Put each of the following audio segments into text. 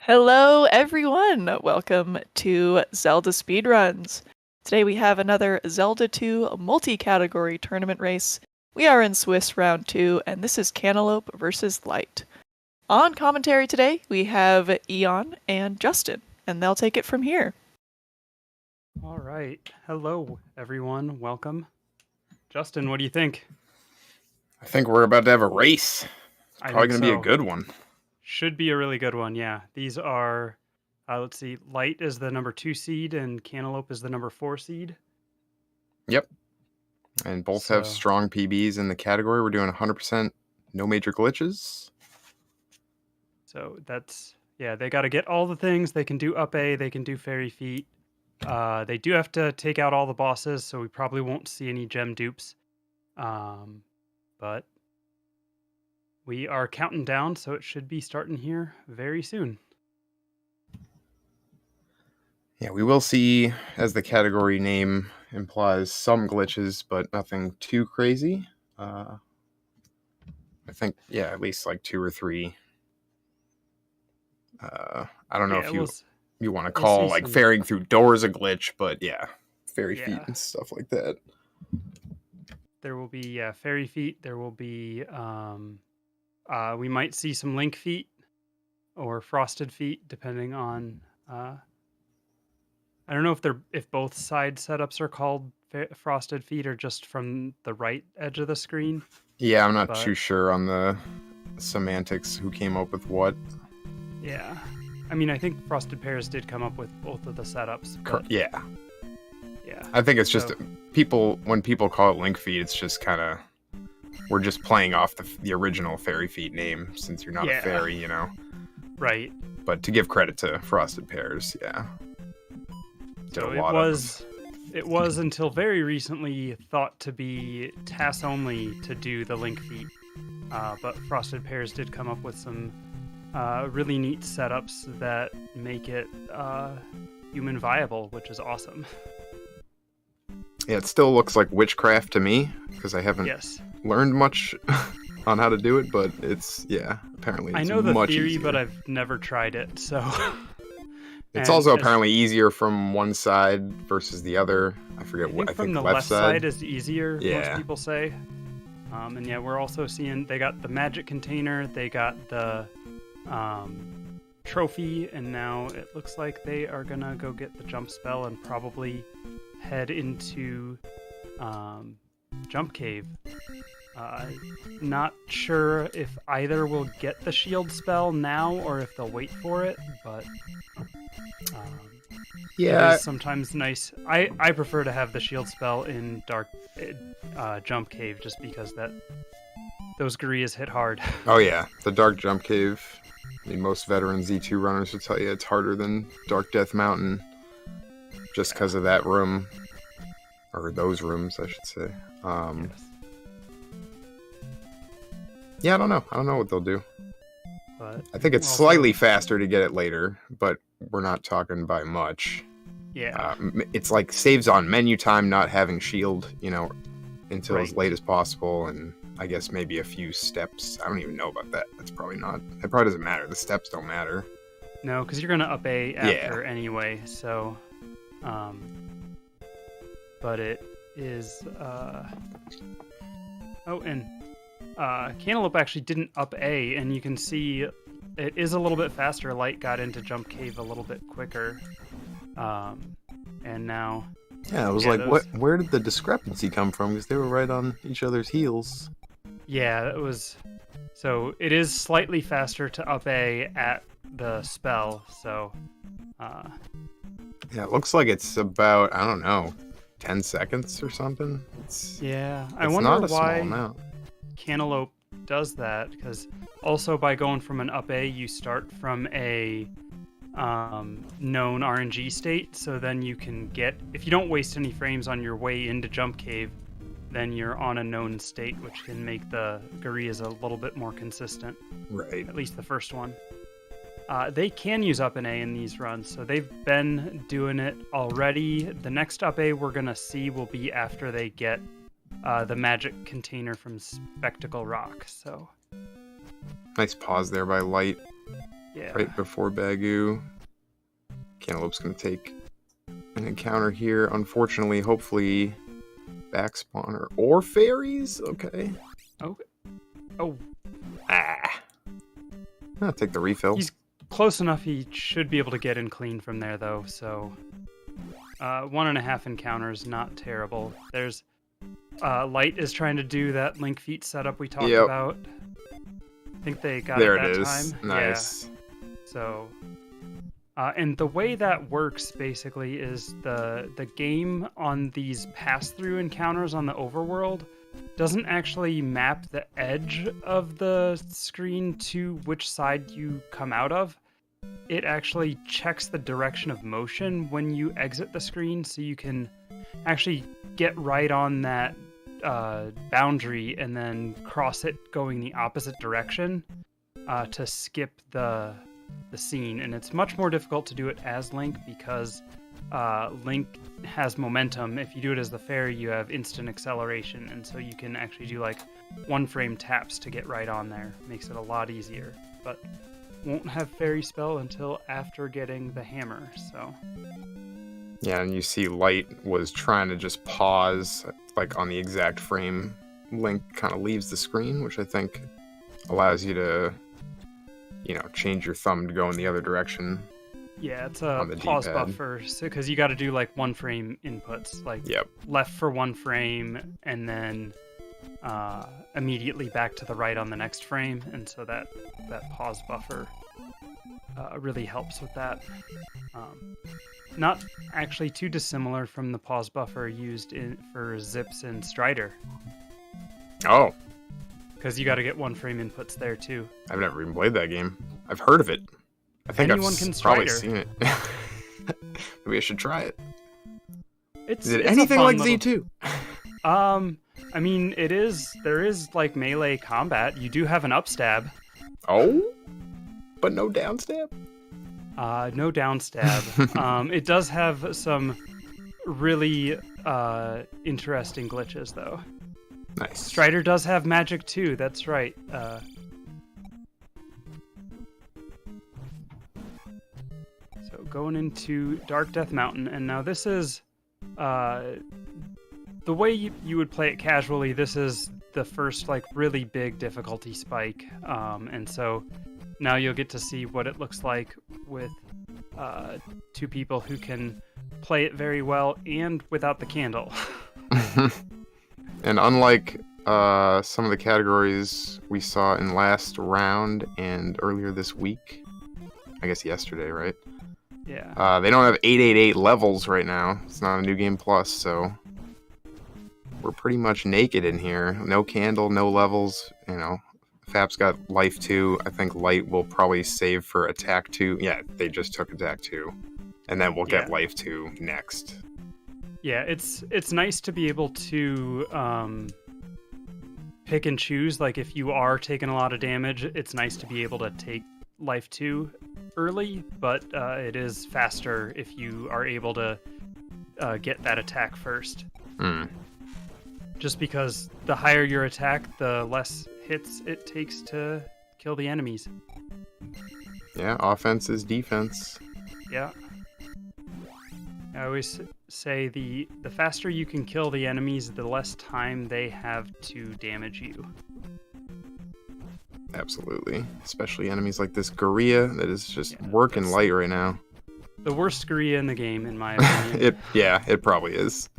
Hello, everyone! Welcome to Zelda Speedruns. Today we have another Zelda 2 multi-category tournament race. We are in Swiss Round 2, and this is Cantaloupe versus Lite. On commentary today, we have Eon and Justin, and they'll take it from here. All right. Hello, everyone. Welcome. Justin, what do you think? I think we're about to have a race. It's I probably think going to be a so. good one. Should be a really good one, yeah. These are, let's see, Light is the number 2 seed and Cantaloupe is the number 4 seed. Yep. And both have strong PBs in the category. We're doing 100% no major glitches. So that's, yeah, they got to get all the things. They can do up A, they can do fairy feet. They do have to take out all the bosses, so we probably won't see any gem dupes. But we are counting down, so it should be starting here very soon. Yeah, we will see, as the category name implies, some glitches, but nothing too crazy. I think, yeah, at least like 2 or 3. I don't know if you want to call like ferrying through doors a glitch, but yeah, fairy feet and stuff like that. There will be fairy feet. There will be we might see some link feet or frosted feet, depending on. I don't know if both side setups are called frosted feet or just from the right edge of the screen. Yeah, I'm not too sure on the semantics. Who came up with what? Yeah, I mean, I think Frosted Pears did come up with both of the setups. Yeah. Yeah. I think it's just when people call it link feet, it's just kind of we're just playing off the original fairy feet name since you're not a fairy, you know. Right. But to give credit to Frosted Pears, yeah. So it was until very recently thought to be TAS only to do the link feet, but Frosted Pears did come up with some really neat setups that make it human viable, which is awesome. Yeah, it still looks like witchcraft to me because I haven't learned much on how to do it, but it's apparently it's I know the much theory, easier. but I've never tried it, so. It's also apparently easier from one side versus the other. I forget I think from the left side is easier. Yeah. Most people say. And yeah, we're also seeing they got the magic container, they got the trophy, and now it looks like they are gonna go get the jump spell and probably head into jump cave. Not sure if either will get the shield spell now or if they'll wait for it, but it is sometimes nice. I prefer to have the shield spell in dark jump cave just because those Gurias hit hard. Oh yeah, the dark jump cave. I mean, most veteran Z2 runners will tell you it's harder than Dark Death Mountain just because of that room. Or those rooms, I should say. Yeah, I don't know. I don't know what they'll do. But I think it's slightly faster to get it later, but we're not talking by much. Yeah. It's like saves on menu time not having shield, you know, until as late as possible, and I guess maybe a few steps. I don't even know about that. That's probably not. It probably doesn't matter. The steps don't matter. No, because you're going to up A after anyway, so... but it is... Oh, and Cantaloupe actually didn't up A, and you can see it is a little bit faster. Light got into Jump Cave a little bit quicker. And now... Yeah, it was where did the discrepancy come from? Because they were right on each other's heels. Yeah, it was... So it is slightly faster to up A at the spell, so... Yeah, it looks like it's about, I don't know, 10 seconds or something. I wonder why small amount. Cantaloupe does that, because also by going from an up A, you start from a known RNG state, so then you can get, if you don't waste any frames on your way into Jump Cave, then you're on a known state, which can make the Gurias a little bit more consistent. Right. At least the first one. They can use up an A in these runs, so they've been doing it already. The next up A we're going to see will be after they get the magic container from Spectacle Rock. So nice pause there by Light. Yeah. right before Bagu. Cantaloupe's going to take an encounter here. Unfortunately, hopefully, back spawner or fairies. Okay. Okay. Oh, I'll take the refill. he's close enough. He should be able to get in clean from there, though. So, 1.5 encounters, not terrible. There's Lite is trying to do that Link feet setup we talked about. I think they got there it that it is. time. Nice. Yeah. So, and the way that works basically is the game on these pass-through encounters on the overworld doesn't actually map the edge of the screen to which side you come out of. It actually checks the direction of motion when you exit the screen, so you can actually get right on that boundary and then cross it going the opposite direction to skip the scene. And it's much more difficult to do it as Link because Link has momentum. If you do it as the fairy, you have instant acceleration, and so you can actually do like 1-frame taps to get right on there. Makes it a lot easier, but won't have fairy spell until after getting the hammer. So Yeah, and you see Light was trying to just pause like on the exact frame Link kind of leaves the screen, which I think allows you to, change your thumb to go in the other direction. yeah, it's a pause D-pad. buffer, because you got to do like 1-frame inputs, like left for 1 frame and then immediately back to the right on the next frame, and so that pause buffer really helps with that. Not actually too dissimilar from the pause buffer used for zips in Strider, Oh, because you got to get 1-frame inputs there too. I've never even played that game. I've heard of it. I think Anyone I've can probably Strider. seen it. Maybe I should try it. Is Is it it's a anything fun like little- Z2? I mean, there is like melee combat. You do have an upstab. Oh, but no downstab? No downstab. It does have some really interesting glitches, though. Nice. Strider does have magic too. That's right. So going into Dark Death Mountain, and now this is the way you would play it casually. This is the first like really big difficulty spike, and so now you'll get to see what it looks like with 2 people who can play it very well and without the candle. And unlike some of the categories we saw in last round and earlier this week, I guess yesterday, right? Yeah. They don't have 888 levels right now. It's not a new game plus, so we're pretty much naked in here. No candle, no levels. Fap's got life 2. I think Light will probably save for attack 2. Yeah, they just took attack 2, and then we'll get life 2 next. Yeah, it's nice to be able to pick and choose. Like if you are taking a lot of damage, it's nice to be able to take life 2 early, but it is faster if you are able to get that attack first. Just because the higher your attack, the less hits it takes to kill the enemies. Yeah, offense is defense. Yeah. I always say the faster you can kill the enemies, the less time they have to damage you. Absolutely. Especially enemies like this Gorilla that is just working light right now. The worst Gorilla in the game, in my opinion. It probably is.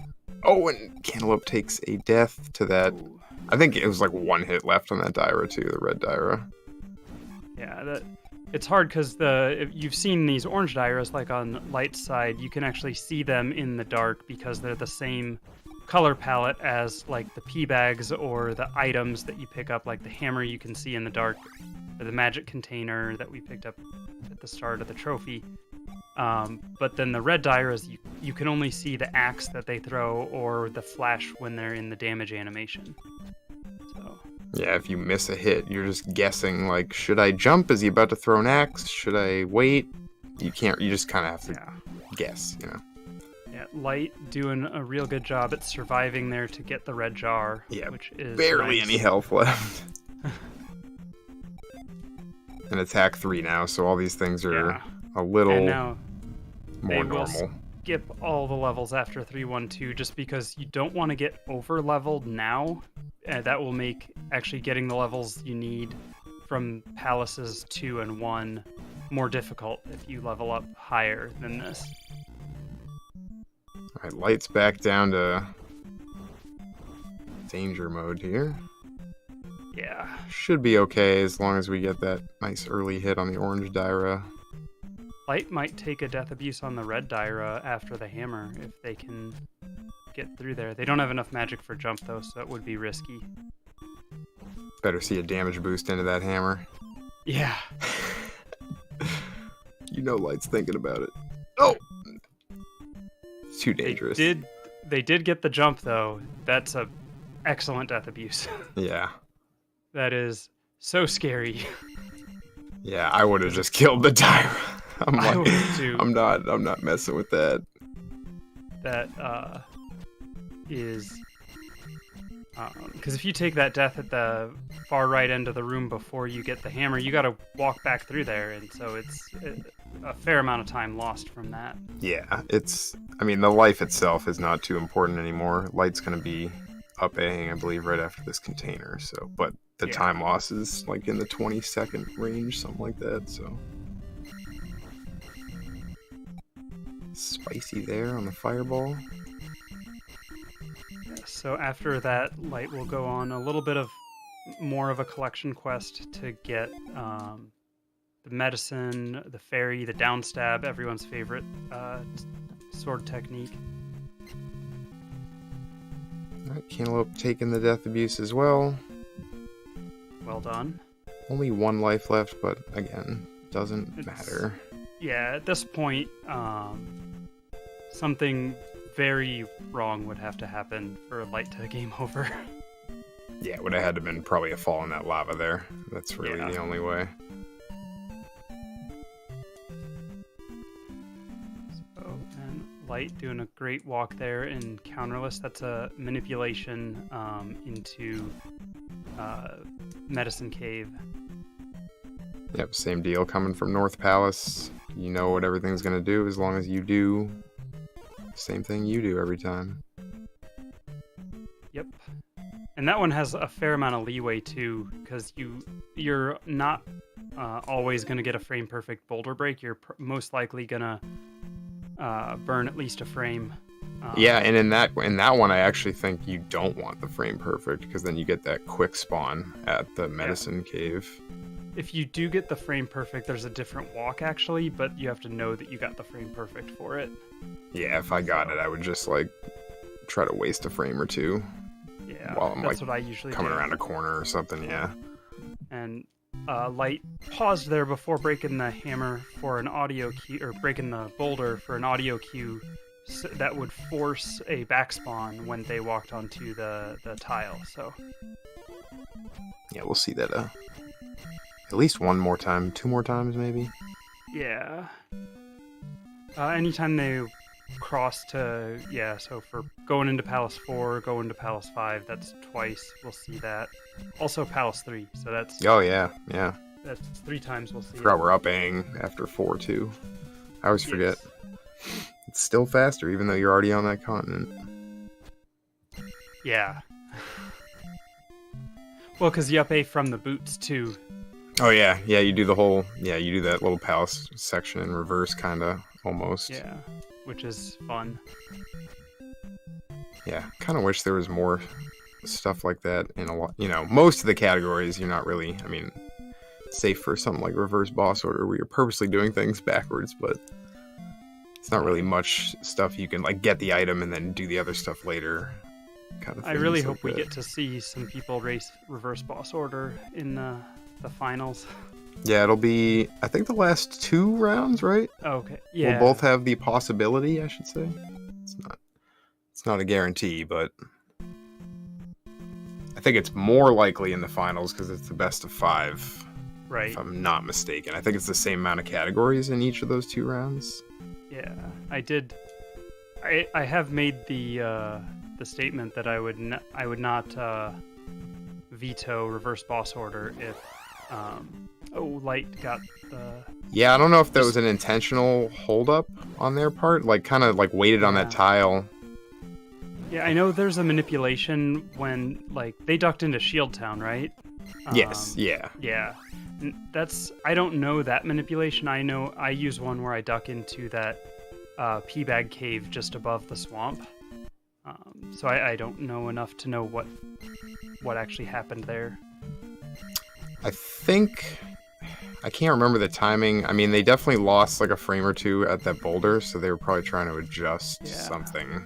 Oh, and Cantaloupe takes a death to that. Ooh. I think it was like 1 hit left on that Dyra too, the red Dyra. Yeah, it's hard because if you've seen these orange Dyras, like on Light's side, you can actually see them in the dark because they're the same color palette as like the pea bags or the items that you pick up, like the hammer you can see in the dark, or the magic container that we picked up at the start of the trophy. But then the red Dyras, you can only see the axe that they throw or the flash when they're in the damage animation. So Yeah, if you miss a hit, you're just guessing, like, should I jump? Is he about to throw an axe? Should I wait? You just kind of have to guess, Yeah, Light doing a real good job at surviving there to get the red jar, which is barely nice. any health left. And attack 3 now, so all these things are Yeah. a little And now more they will normal. skip all the levels after 312 just because you don't want to get over leveled now. That will make actually getting the levels you need from palaces 2 and 1 more difficult if you level up higher than this. Alright, Light's back down to danger mode here. Yeah. Should be okay as long as we get that nice early hit on the orange Dyra. Light might take a death abuse on the red Dyra after the hammer if they can get through there. They don't have enough magic for jump though, so it would be risky. Better see a damage boost into that hammer. Yeah. You know Light's thinking about it. Oh! It's too dangerous. They did get the jump though. That's a excellent death abuse. Yeah. That is so scary. Yeah, I would have just killed the Dyra. I'm I like, would too. I'm not messing with that. That is because if you take that death at the far right end of the room before you get the hammer, you got to walk back through there, and so it's a fair amount of time lost from that. Yeah, I mean, the life itself is not too important anymore. Light's going to be up A, I believe, right after this container, so, but the Yeah. time loss is like in the 20-second range, something like that, so. Spicy there on the fireball. So after that, Light will go on a little bit of more of a collection quest to get the medicine, the fairy, the downstab, everyone's favorite sword technique. Alright, Cantaloupe taking the death abuse as well. Well done. Only 1 life left, but again, doesn't matter. Yeah, at this point, something very wrong would have to happen for Light to game over. Yeah, it would have had to been probably a fall in that lava there. That's really Yeah. the only way. So, and Light doing a great walk there in counterless. That's a manipulation into Medicine Cave. Yep, same deal coming from North Palace. You know what everything's going to do as long as you do the same thing you do every time. Yep. And that one has a fair amount of leeway too, because you're not always going to get a frame perfect boulder break. You're most likely going to burn at least a frame. Yeah, and in that one, I actually think you don't want the frame perfect, because then you get that quick spawn at the medicine cave. If you do get the frame perfect, there's a different walk actually, but you have to know that you got the frame perfect for it. Yeah, if I got it, I would just like try to waste a frame or two. Yeah, while I'm that's like what I usually coming do. around a corner or something. Yeah. And Light paused there before breaking the hammer for an audio cue, or breaking the boulder for an audio cue that would force a backspawn when they walked onto the tile. So Yeah, we'll see that at least one more time, 2 more times maybe. yeah, anytime they cross to so for going into Palace 4, going to Palace 5, that's twice. We'll see that. Also Palace 3, so that's Oh yeah. that's 3 times we'll see. Forgot it. we're up A after 4 too. I always forget. Yes. It's still faster, even though you're already on that continent. Yeah. Well, because you up A from the boots too. Oh yeah, you do the whole, you do that little palace section in reverse, kinda, almost. Yeah, which is fun. Yeah, kind of wish there was more stuff like that in a lot. Most of the categories you're not really, safe for something like reverse boss order where you're purposely doing things backwards, but it's not really much stuff you can like get the item and then do the other stuff later. Kind of. I really things hope like we that. get to see some people race reverse boss order in the finals. Yeah, it'll be, I think, the last 2 rounds, right? Okay. Yeah. We'll both have the possibility, I should say. It's not a guarantee, but I think it's more likely in the finals because it's the best of 5. Right. If I'm not mistaken. I think it's the same amount of categories in each of those 2 rounds. Yeah. I have made the statement that I would not veto reverse boss order if Lite got the... Yeah, I don't know if that was an intentional holdup on their part. Like, kind of like waited on that tile. Yeah, I know there's a manipulation when, like, they ducked into Shield Town, right? Yes, yeah. Yeah. I don't know that manipulation. I know I use one where I duck into that pea bag cave just above the swamp. So I don't know enough to know what actually happened there. I think... I can't remember the timing. I mean, they definitely lost like a frame or two at that boulder, so they were probably trying to adjust something.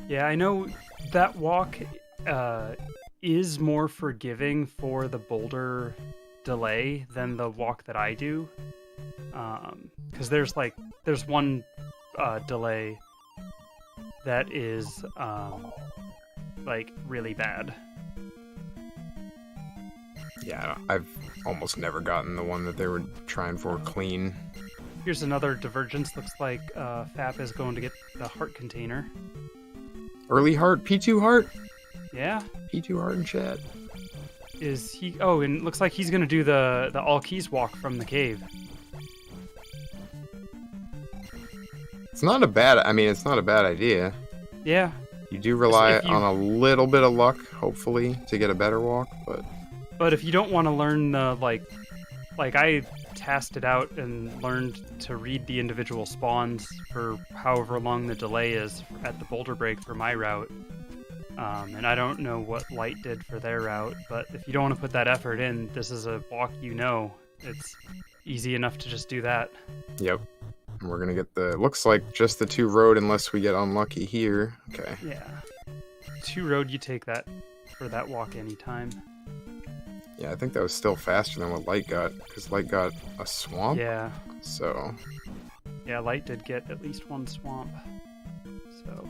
Yeah, I know that walk is more forgiving for the boulder delay than the walk that I do. Because there's one delay that is like really bad. Yeah, I've almost never gotten the one that they were trying for clean. Here's another divergence. Looks like Fap is going to get the heart container. Early heart, P2 heart? Yeah. P2 heart in chat. Is he... Oh, and looks like he's going to do the all keys walk from the cave. It's not a bad idea. Yeah. You do rely on a little bit of luck, hopefully, to get a better walk, but... But if you don't want to learn the, like I tested out and learned to read the individual spawns for however long the delay is at the boulder break for my route. And I don't know what Lite did for their route, but if you don't want to put that effort in, this is a walk it's easy enough to just do that. Yep. And we're going to get looks like just the 2 road unless we get unlucky here. Okay. Yeah. 2 road, you take that for that walk anytime. Yeah, I think that was still faster than what Lite got, because Lite got a swamp. Yeah. So. Yeah, Lite did get at least 1 swamp. So.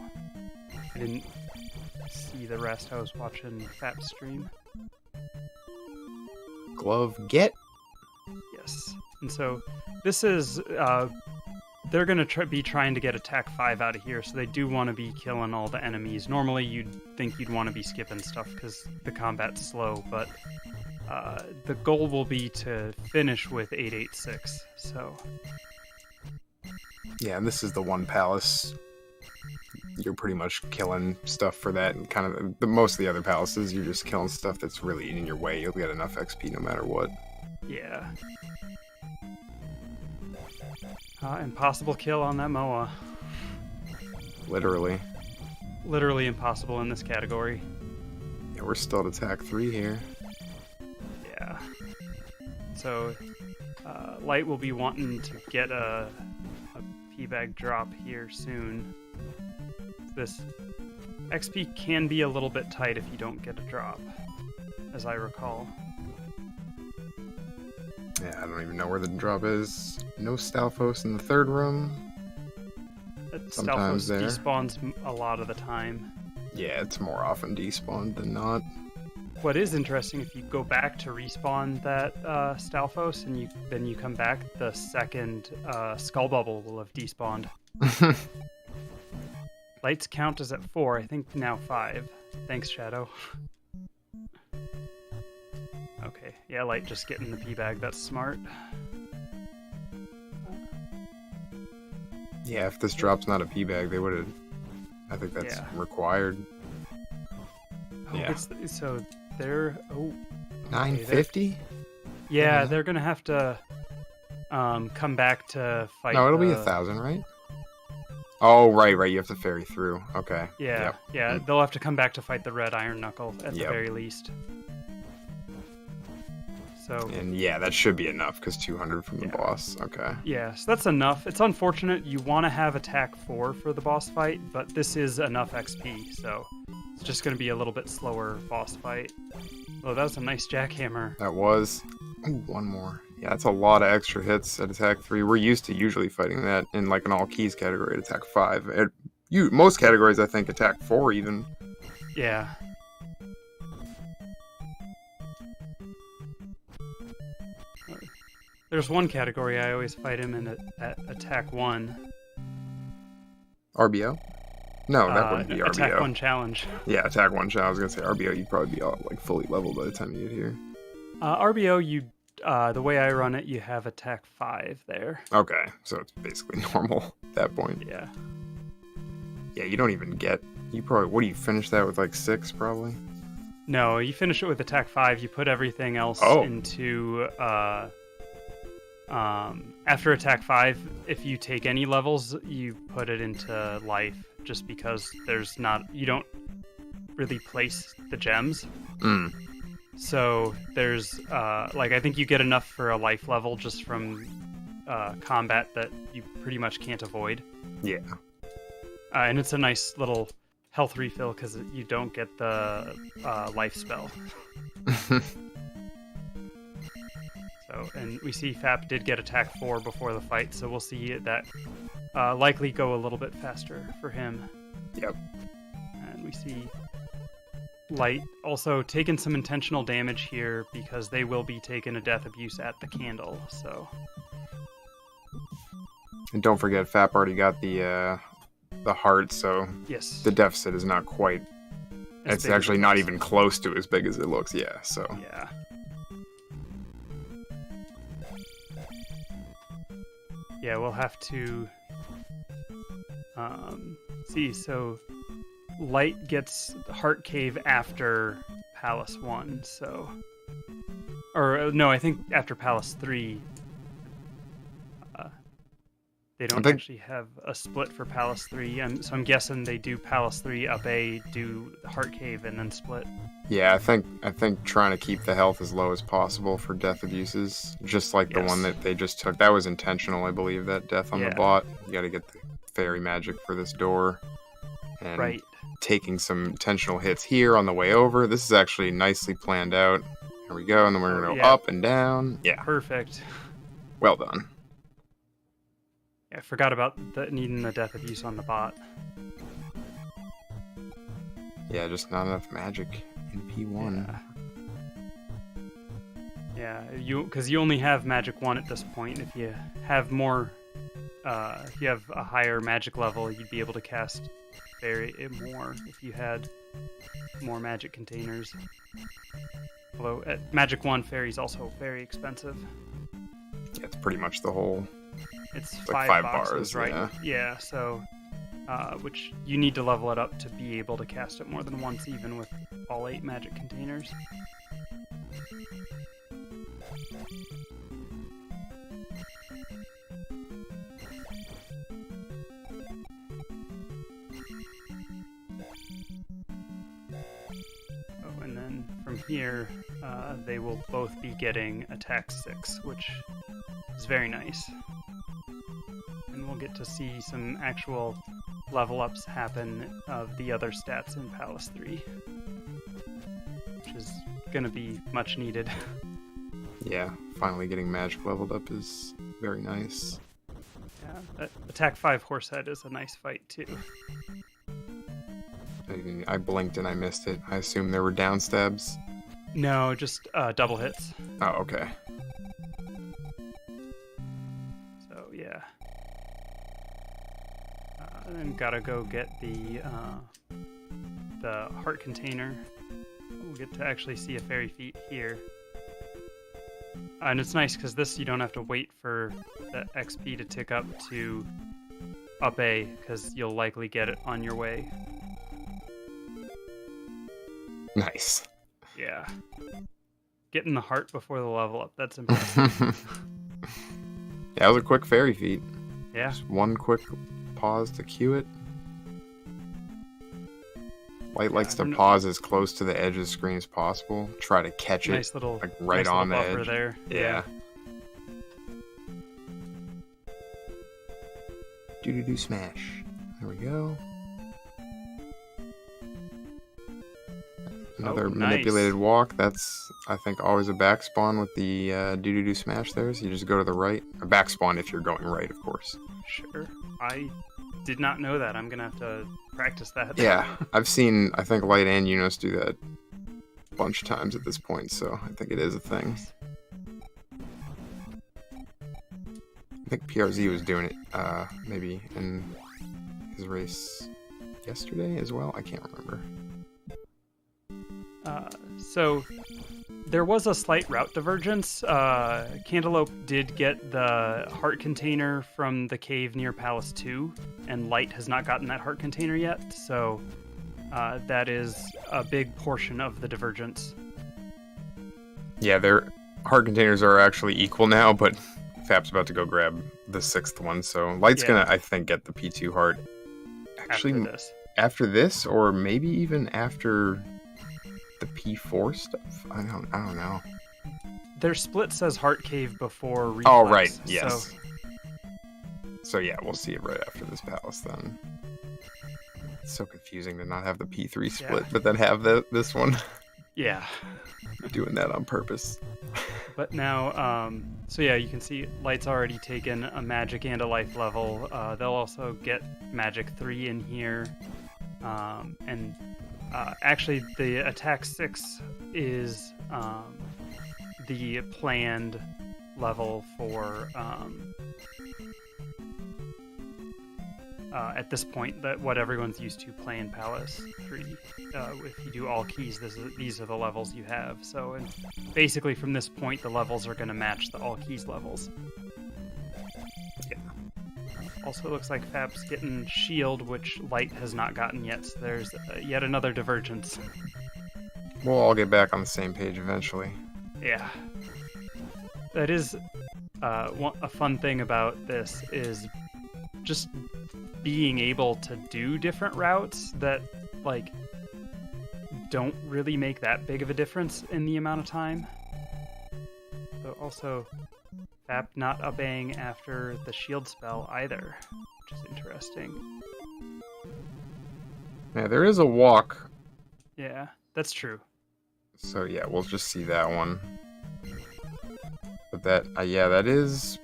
I didn't see the rest. I was watching Fap stream. Glove get. Yes. And so, this is... they're going to be trying to get attack 5 out of here, so they do want to be killing all the enemies. Normally, you'd think you'd want to be skipping stuff because the combat's slow, but... the goal will be to finish with 886, so... Yeah, and this is the one palace. You're pretty much killing stuff for that, and kind of most of the other palaces, you're just killing stuff that's really in your way. You'll get enough XP no matter what. Yeah. Impossible kill on that Moa. Literally. Literally impossible in this category. Yeah, we're still at attack 3 here. Yeah. So, Lite will be wanting to get a P-bag drop here soon. This XP can be a little bit tight if you don't get a drop, as I recall. Yeah, I don't even know where the drop is. No Stalfos in the 3rd room. Sometimes Stalfos despawns a lot of the time. Yeah, it's more often despawned than not. What is interesting, if you go back to respawn that Stalfos and then you come back, the second skull bubble will have despawned. Lite's count is at 4, I think now 5. Thanks, Shadow. Okay, yeah, Lite just getting the P-bag, that's smart. Yeah, if this drop's not a P-bag, they would have... I think that's required. Oh, yeah. So they're... Oh. 950? Yeah, they're going to have to come back to fight. No, it'll be 1,000, right? Oh, right. You have to ferry through. Okay. Yeah, yeah. They'll have to come back to fight the red iron knuckle at the very least. So. And yeah, that should be enough because 200 from the boss. Okay. Yeah, so that's enough. It's unfortunate you want to have attack 4 for the boss fight, but this is enough XP, so it's just going to be a little bit slower boss fight. Oh, that was a nice jackhammer. That was. Ooh, one more. Yeah, that's a lot of extra hits at attack 3. We're used to usually fighting that in like an all keys category at attack 5. Most categories, I think, attack 4 even. Yeah. There's one category I always fight him in at attack 1. RBO? No, that wouldn't be RBO. Attack 1 challenge. Yeah, attack 1 challenge. I was gonna say RBO, you'd probably be all, like fully leveled by the time you get here. RBO, you The way I run it, you have attack 5 there. Okay, so it's basically normal at that point. Yeah. Yeah, you don't even get... You probably... What do you finish that with, like 6, probably? No, you finish it with attack 5. You put everything else into... after attack 5, if you take any levels, you put it into life, just because there's not... You don't really place the gems. Mm. So there's, like, I think you get enough for a life level just from combat that you pretty much can't avoid. Yeah. And it's a nice little health refill because you don't get the life spell. So, and we see Fap did get attack 4 before the fight, so we'll see that likely go a little bit faster for him. Yep. And we see Lite also taking some intentional damage here because they will be taking a death abuse at the candle, so... And don't forget, Fap already got the heart, so yes, the deficit is not quite... It's actually not even close to as big as it looks, yeah, so... Yeah. Yeah, we'll have to... see, so... Lite gets Heart Cave after Palace 1, so... Or, no, I think after Palace 3. They don't actually have a split for Palace 3, so I'm guessing they do Palace 3 up A, do Heart Cave, and then split. Yeah, I think trying to keep the health as low as possible for death abuses, just like the one that they just took. That was intentional, I believe, that death on the bot. You gotta get the fairy magic for this door. And taking some intentional hits here on the way over. This is actually nicely planned out. Here we go, and then we're gonna go up and down. Yeah. Perfect. Well done. Yeah, I forgot about needing the death abuse on the bot. Yeah, just not enough magic in P1. Yeah, because you only have magic 1 at this point. If you have more, if you have a higher magic level, you'd be able to cast fairy more if you had more magic containers. Although at magic 1, fairy's also very expensive. Yeah, it's pretty much the whole... It's like 5 bars, boxes, right? Yeah, so... which you need to level it up to be able to cast it more than once, even with all 8 magic containers. Oh, and then from here, they will both be getting attack 6, which is very nice. And we'll get to see some actual level ups happen of the other stats in Palace 3, which is going to be much needed. Yeah, finally getting magic leveled up is very nice. Yeah, that attack 5 Horsehead is a nice fight too. I blinked and I missed it. I assume there were down stabs? No, just double hits. Oh, okay. So yeah. Then gotta go get the heart container. We'll get to actually see a fairy feat here. And it's nice because this you don't have to wait for the XP to tick up to up A, because you'll likely get it on your way. Nice. Yeah. Getting the heart before the level up, that's impressive. Yeah, that was a quick fairy feat. Yeah. Just one quick pause to cue it. Lite likes to pause as close to the edge of the screen as possible. Try to catch it, little, like right on the edge. There. Yeah. Do smash. There we go. Another manipulated walk. That's, I think, always a back spawn with the do smash there. So you just go to the right. A back spawn if you're going right, of course. Sure. I did not know that. I'm going to have to practice that. Yeah. I've seen, I think, Lite and Unos do that a bunch of times at this point. So I think it is a thing. I think PRZ was doing it maybe in his race yesterday as well. I can't remember. So There was a slight route divergence. Cantaloupe did get the heart container from the cave near Palace 2, and Lite has not gotten that heart container yet, so that is a big portion of the divergence. Yeah, their heart containers are actually equal now, but Fap's about to go grab the 6th one, so Lite's gonna, I think, get the P2 heart. Actually, after this, or maybe even after the P4 stuff? I don't know. Their split says Heart Cave before Reflex. Oh, right, yes. So yeah, we'll see it right after this palace then. It's so confusing to not have the P3 split, but then have this one. Yeah. Doing that on purpose. But now, so yeah, you can see Lite's already taken a magic and a life level. They'll also get magic 3 in here. And actually, the attack 6 is the planned level for at this point, that what everyone's used to playing Palace 3. If you do all keys, these are the levels you have. So and basically from this point, the levels are going to match the all keys levels. Yeah. Also looks like Fap's getting shield, which Lite has not gotten yet. So there's yet another divergence. We'll all get back on the same page eventually. Yeah. That is a fun thing about this is just being able to do different routes that like don't really make that big of a difference in the amount of time. But also Fap not obeying after the shield spell either, which is interesting. Yeah, there is a walk. Yeah, that's true. So yeah, we'll just see that one. But that, yeah, that is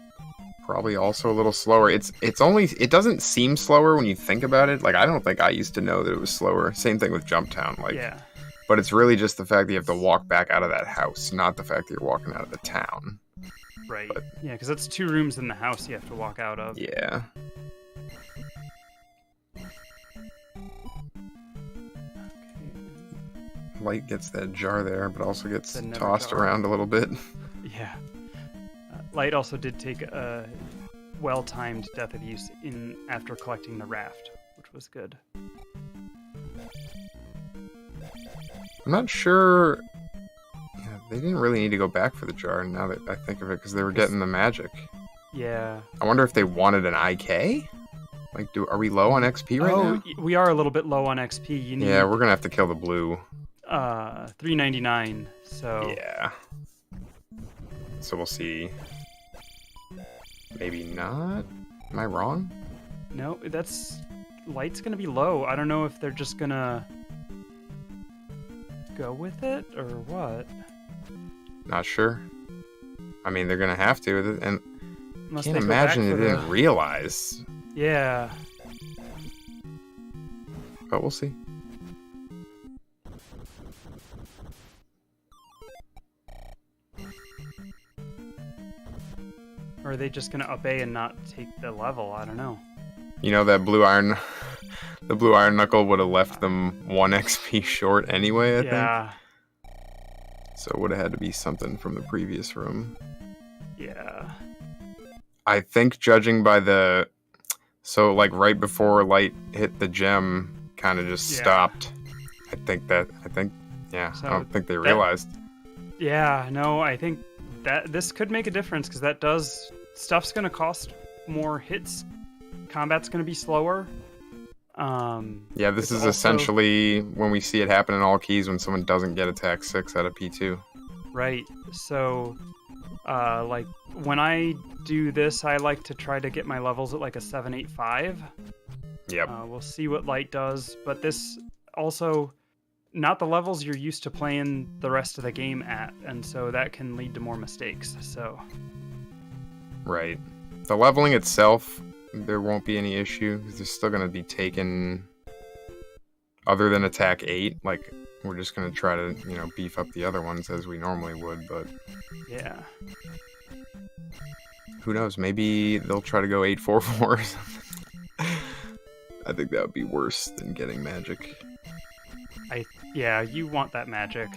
probably also a little slower. It doesn't seem slower when you think about it. Like, I don't think I used to know that it was slower. Same thing with Jump Town. Like, yeah. But it's really just the fact that you have to walk back out of that house, not the fact that you're walking out of the town. Right. But, yeah, because that's 2 rooms in the house you have to walk out of. Yeah. Light gets that jar there, but also gets tossed around a little bit. Yeah. Lite also did take a well-timed Death of Use after collecting the raft, which was good. I'm not sure. Yeah, they didn't really need to go back for the jar now that I think of it, because they were getting the magic. Yeah. I wonder if they wanted an IK? Like, are we low on XP right now? Oh, we are a little bit low on XP. You need, yeah, we're going to have to kill the blue. 399, so... Yeah. So we'll see. Maybe not? Am I wrong? No, Light's gonna be low. I don't know if they're just gonna go with it or what. Not sure. I mean, they're gonna have to, and unless can't imagine they didn't realize. Yeah. But we'll see. Or are they just gonna obey and not take the level? I don't know. You know, that the blue iron knuckle would have left them 1 XP short anyway, I think. So it would have had to be something from the previous room. Yeah. I think judging by so like right before Light hit the gem, kind of just stopped. I think, so I don't think they realized. Yeah, no, I think that this could make a difference, because stuff's gonna cost more hits. Combat's gonna be slower. Yeah, this is also essentially when we see it happen in all keys when someone doesn't get attack 6 out of P2. Right. So, like when I do this, I like to try to get my levels at like a 785. Yep. We'll see what Light does, but this also not the levels you're used to playing the rest of the game at, and so that can lead to more mistakes. So. Right. The leveling itself, there won't be any issue, because they're still going to be taken, other than attack 8, like, we're just going to try to, beef up the other ones as we normally would, but... Yeah. Who knows, maybe they'll try to go 8-4-4 or something. I think that would be worse than getting magic. Yeah, you want that magic.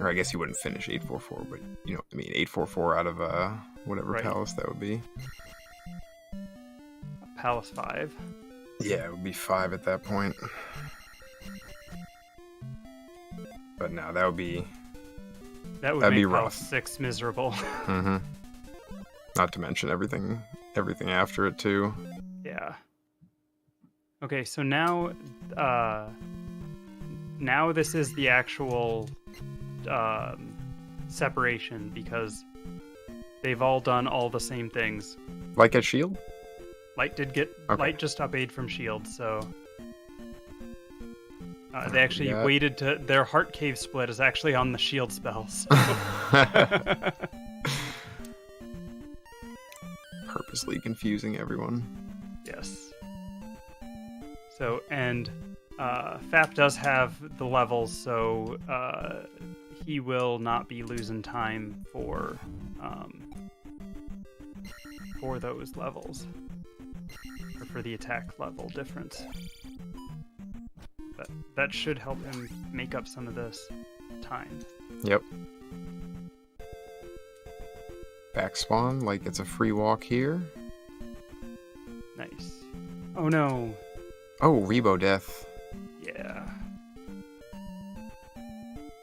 Or I guess you wouldn't finish 844, but you know what I mean. 844 out of whatever Right. palace that would be. Palace 5. Yeah, it would be 5 at that point. But no, that would be That'd be make rough. Palace 6 miserable. Mm-hmm. Not to mention everything after it too. Yeah. Okay, so now this is the actual separation because they've all done all the same things. Like at Shield? Light did get Okay. Light just up-A'd from Shield, so they actually Yeah. waited to their Heart Cave split is actually on the Shield spells. Purposely confusing everyone. Yes. So, and Fap does have the levels, so he will not be losing time for those levels, or for the attack level difference. But that should help him make up some of this time. Yep. Back spawn, like it's a free walk here. Nice. Oh no. Oh, Rebo death. Yeah.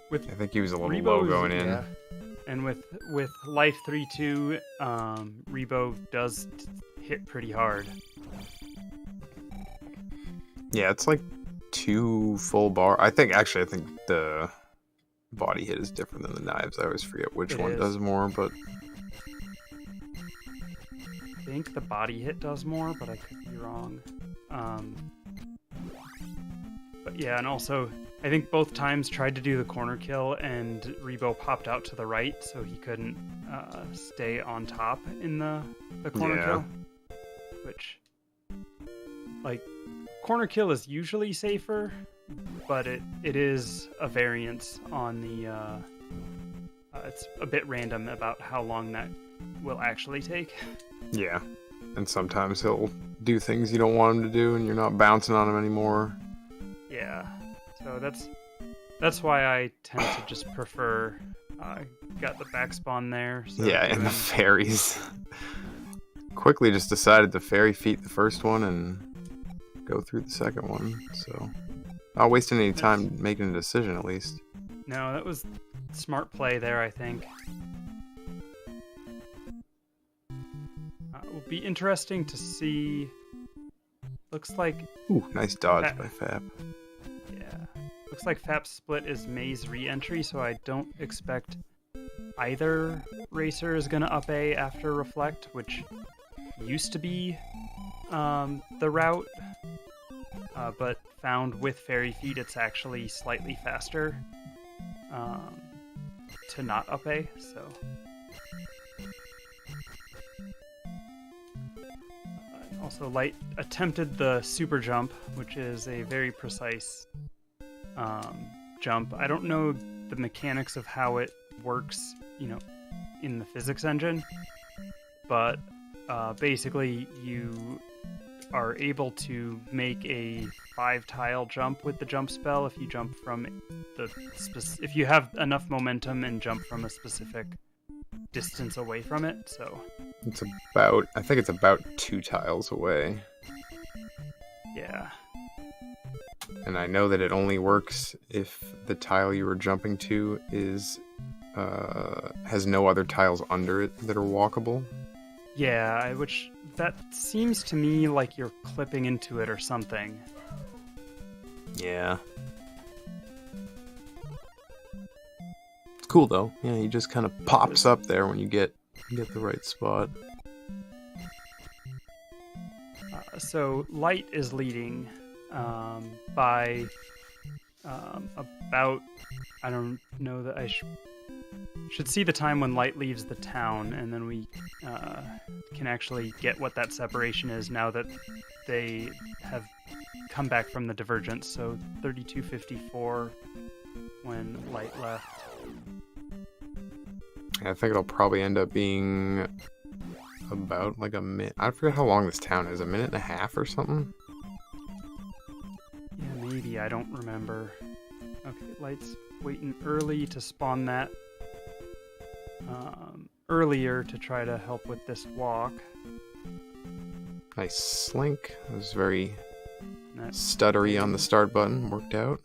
With I think he was a little low going in. yeah. And with life 3-2, Rebo does hit pretty hard. Yeah, it's like 2 full bar. I think the body hit is different than the knives. I always forget which It one is. does more, but I think the body hit does more, but I could be wrong. But yeah, and also I think both times tried to do the corner kill, and Rebo popped out to the right, so he couldn't stay on top in the corner Yeah. kill. Which, like, corner kill is usually safer, but it is a variance on the. It's a bit random about how long that will actually take. yeah. And sometimes he'll do things you don't want him to do, and you're not bouncing on him anymore. Yeah, so that's why I tend to just prefer. Got the back spawn there. So Yeah, and the fairies. Quickly just decided to fairy feet the first one and go through the second one. So not wasting any time making a decision, at least. No, that was smart play there, I think. It will be interesting to see. Looks like Ooh, nice dodge Fap. by Fap. Yeah. Looks like Fap's split is May's re-entry, so I don't expect either racer is going to up A after Reflect, which used to be the route, but found with Fairy Feet it's actually slightly faster to not up A, so... Also, Light attempted the super jump, which is a very precise jump. I don't know the mechanics of how it works, in the physics engine, but basically you are able to make a 5-tile jump with the jump spell if you jump from if you have enough momentum and jump from a specific distance away from it. So I think it's about 2 tiles away. yeah. And I know that it only works if the tile you were jumping to has no other tiles under it that are walkable. Yeah, which that seems to me like you're clipping into it or something. Yeah. It's cool though. Yeah, he just kind of pops up there when you get the right spot. So Light is leading by about, I don't know that I should see the time when Light leaves the town, and then we can actually get what that separation is now that they have come back from the divergence. So 32:54 when Light left. I think it'll probably end up being about like a minute. I forget how long this town is. A minute and a half or something? Yeah, maybe. I don't remember. Okay, Lite's waiting early to spawn that earlier to try to help with this walk. Nice slink. It was very That stuttery on the start button. Worked out.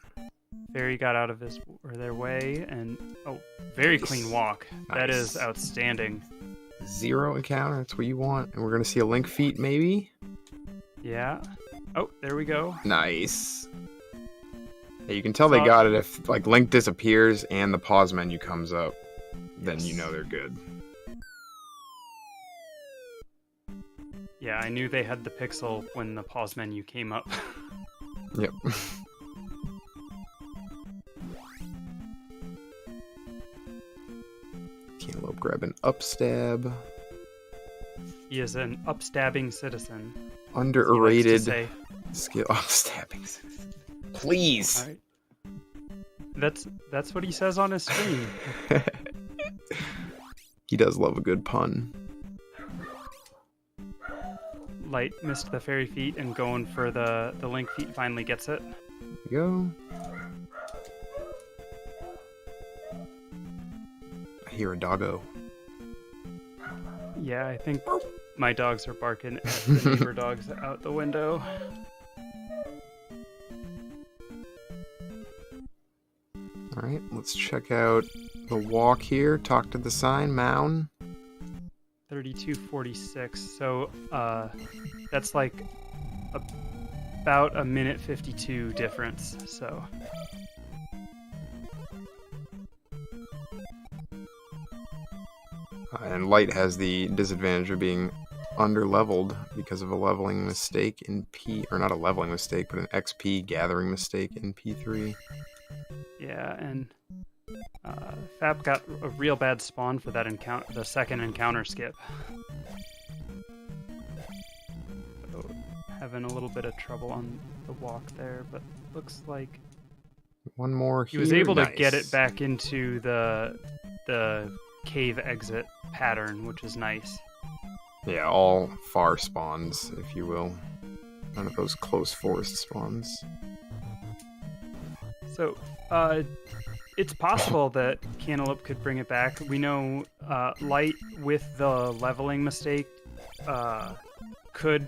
Fairy got out of their way, and very clean walk. Nice. That is outstanding. 0 encounter. That's what you want. And we're gonna see a Link feat, maybe. Yeah. Oh, there we go. Nice. Yeah, you can tell they got it if like Link disappears and the pause menu comes up. Then you know they're good. Yeah, I knew they had the pixel when the pause menu came up. Yep. Cantaloupe grab an upstab. He is an upstabbing citizen. Underrated Say. skill. Upstabbing citizen. Please. All right. That's what he says on his stream. He does love a good pun. Lite missed the fairy feat and going for the Link feat finally gets it. There we go. I hear a doggo. Yeah, I think my dogs are barking at the neighbor dogs out the window. Alright, let's check out the walk here. Talk to the sign, Mound. 32:46. So that's like about a minute 52 difference. So And Lite has the disadvantage of being under-leveled because of a leveling mistake in P... Or not a leveling mistake, but an XP gathering mistake in P3. yeah, and Fap got a real bad spawn for that encounter, the second encounter skip. So, having a little bit of trouble on the walk there, but looks like One more he here. was able to get Nice. it back into the cave exit pattern, which is nice. Yeah, all far spawns, if you will. None of those close forest spawns. So, it's possible that Cantaloupe could bring it back. We know Lite with the leveling mistake could.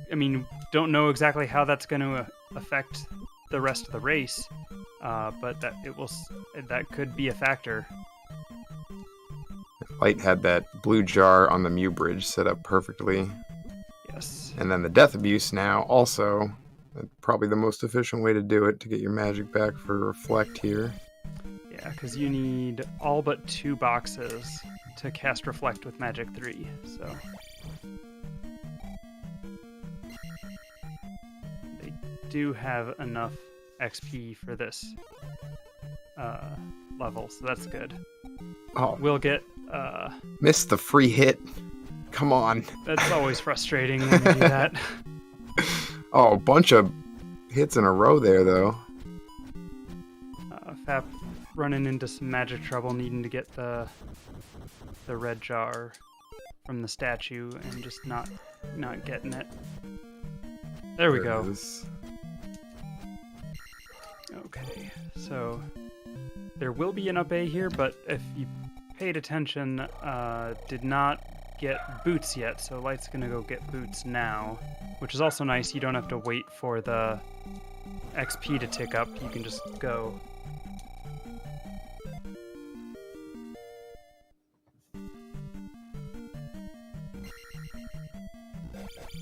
I mean, don't know exactly how that's going to affect the rest of the race, but that could be a factor. Lite had that blue jar on the Mew Bridge set up perfectly. Yes. And then the Death Abuse now also. Probably the most efficient way to do it to get your magic back for Reflect here. Yeah, because you need all but 2 boxes to cast Reflect with Magic 3, so... They do have enough XP for this level, so that's good. Oh, We'll get... missed the free hit. Come on. That's always frustrating when you do that. Oh, a bunch of hits in a row there, though. Fap running into some magic trouble, needing to get the red jar from the statue and just not getting it. There we There go. it is. Okay, so there will be an up A here, but if you paid attention, did not get boots yet, so Lite's gonna go get boots now, which is also nice. You don't have to wait for the XP to tick up. You can just go.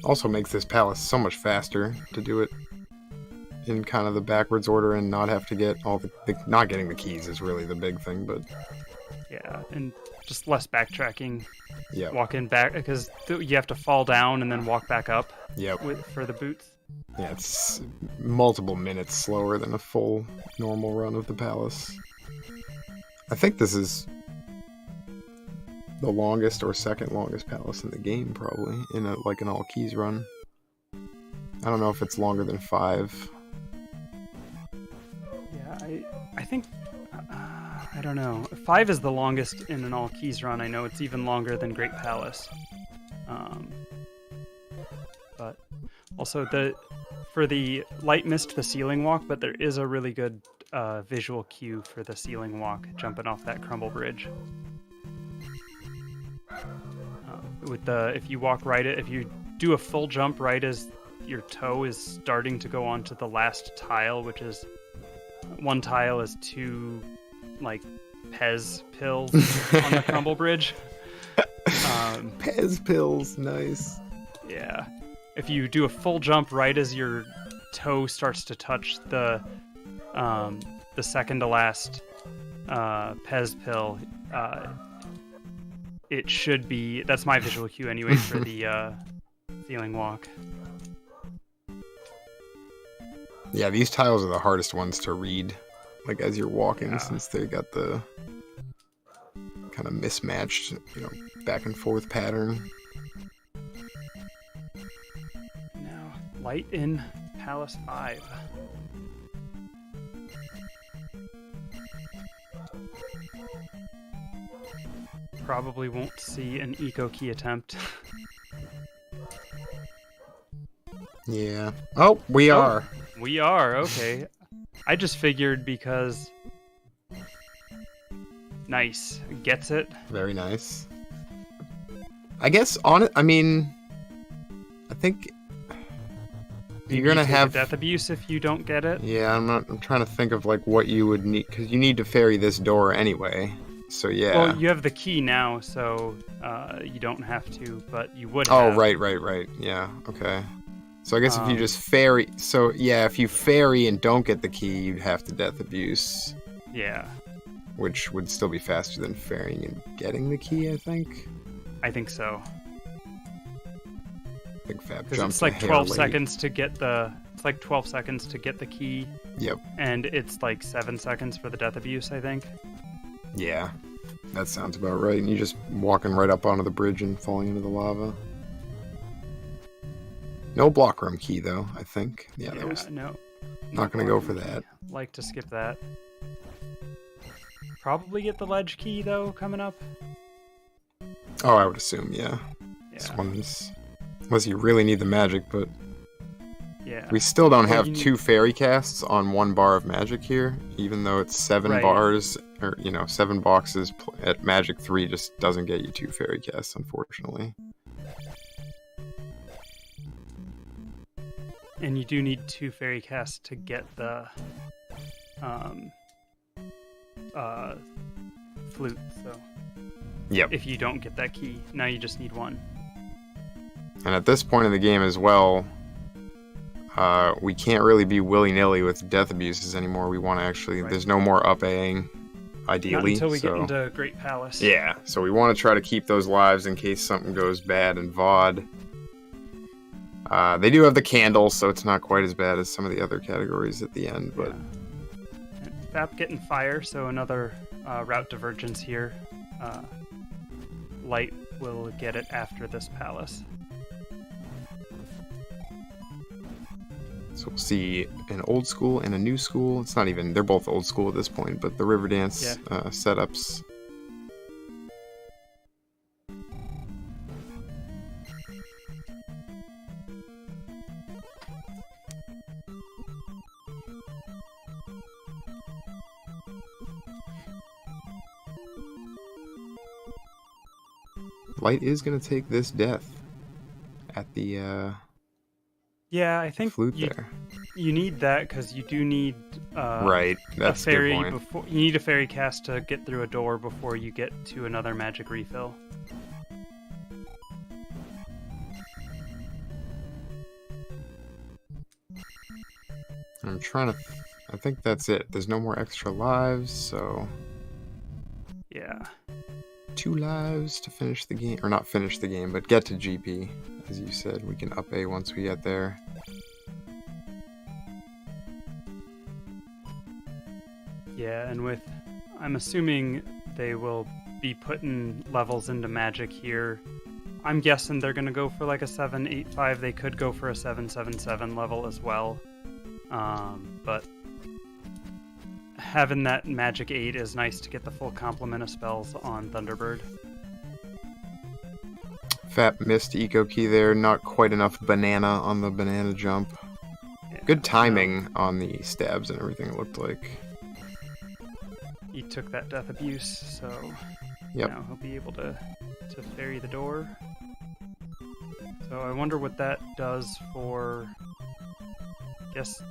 Also makes this palace so much faster to do it in kind of the backwards order and not have to get all the not getting the keys is really the big thing, but Yeah, and just less backtracking. yeah. Walking back, because you have to fall down and then walk back up Yep. for the boots. Yeah, it's multiple minutes slower than a full normal run of the palace. I think this is the longest or second longest palace in the game, probably, in an all keys run. I don't know if it's longer than 5. Yeah, I think I don't know. 5 is the longest in an all keys run. I know it's even longer than Great Palace. But also the for the Lite missed the ceiling walk, but there is a really good visual cue for the ceiling walk jumping off that crumble bridge. If you walk right, if you do a full jump right as your toe is starting to go onto the last tile, which is one tile is 2 like Pez pills on the crumble bridge. Pez pills, nice. Yeah. If you do a full jump right as your toe starts to touch the second to last Pez pill, it should be. That's my visual cue anyway for the ceiling walk. Yeah, these tiles are the hardest ones to read, like as you're walking, Yeah. since they got the kind of mismatched, back and forth pattern. Now, Light in Palace 5. Probably won't see an eco key attempt. Yeah. Oh, we are. We are, okay. I just figured because... Nice. Gets it. Very nice. I guess on it. I mean, I think you're gonna have death abuse if you don't get it. Yeah, I'm trying to think of like what you would need, because you need to ferry this door anyway. So yeah. Well, you have the key now, so you don't have to, but you would Oh, have. right. Yeah, okay. So I guess if you just ferry... So, yeah, if you ferry and don't get the key, you'd have to death abuse. Yeah. Which would still be faster than ferrying and getting the key, I think. I think so. Big Fab Because jumped it's like a hair 12 late. seconds to get the... It's like 12 seconds to get the key. Yep. And it's like 7 seconds for the death abuse, I think. Yeah. That sounds about right. And you're just walking right up onto the bridge and falling into the lava. No block room key, though, I think. Yeah, that was no. not going to go for that. Like to skip that. Probably get the ledge key, though, coming up. Oh, I would assume, yeah. This one's... Unless you really need the magic, but... Yeah. We still don't have you need- 2 fairy casts on 1 bar of magic here, even though it's 7 Right. bars, or, 7 boxes at magic 3 just doesn't get you 2 fairy casts, unfortunately. And you do need 2 fairy casts to get the flute, so Yep. if you don't get that key, now you just need 1. And at this point in the game as well, we can't really be willy-nilly with death abuses anymore. We want to actually... Right. There's no more up-Aing, ideally. Not until we so... get into Great Palace. Yeah, so we want to try to keep those lives in case something goes bad in VOD. They do have the candle, so it's not quite as bad as some of the other categories at the end, but... Fap getting fire, so another route divergence here. Light will get it after this palace. So we'll see an old school and a new school. It's not even... They're both old school at this point, but the Riverdance setups... Light is going to take this death at the Yeah, I think flute there. you need that because you do need Right, that's a a good fairy point. before you need a fairy cast to get through a door before you get to another magic refill. I'm trying to... I think that's it. There's no more extra lives, so... Yeah. 2 lives to finish the game. Or not finish the game, but get to GP. As you said, we can up A once we get there. Yeah, and with... I'm assuming they will be putting levels into magic here. I'm guessing they're going to go for like a 785. They could go for a 777 level as well. But having that magic 8 is nice to get the full complement of spells on Thunderbird. Fat missed eco key there. Not quite enough banana on the banana jump. Good timing on the stabs and everything, it looked like. He took that death abuse, so now he'll be able to ferry the door. So I wonder what that does for... I guess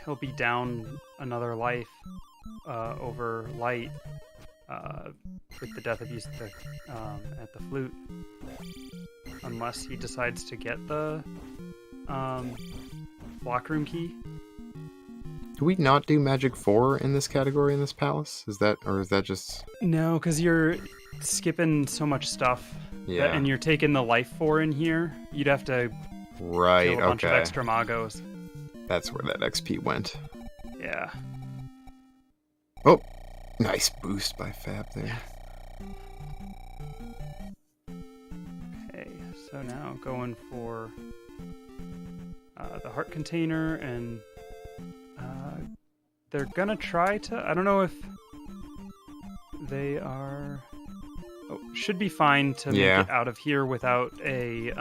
he'll be down another life over Lite with the death abuse at the flute. Unless he decides to get the block room key. Do we not do Magic 4 in this category in this palace? Is that just... No, because you're skipping so much stuff. Yeah. And you're taking the life 4 in here. You'd have to kill a bunch of extra Magos. That's where that XP went. Yeah. Oh, nice boost by Fab there. Okay, so now going for the heart container, and they're gonna try to... I don't know if they are... Oh, should be fine to make it out of here without a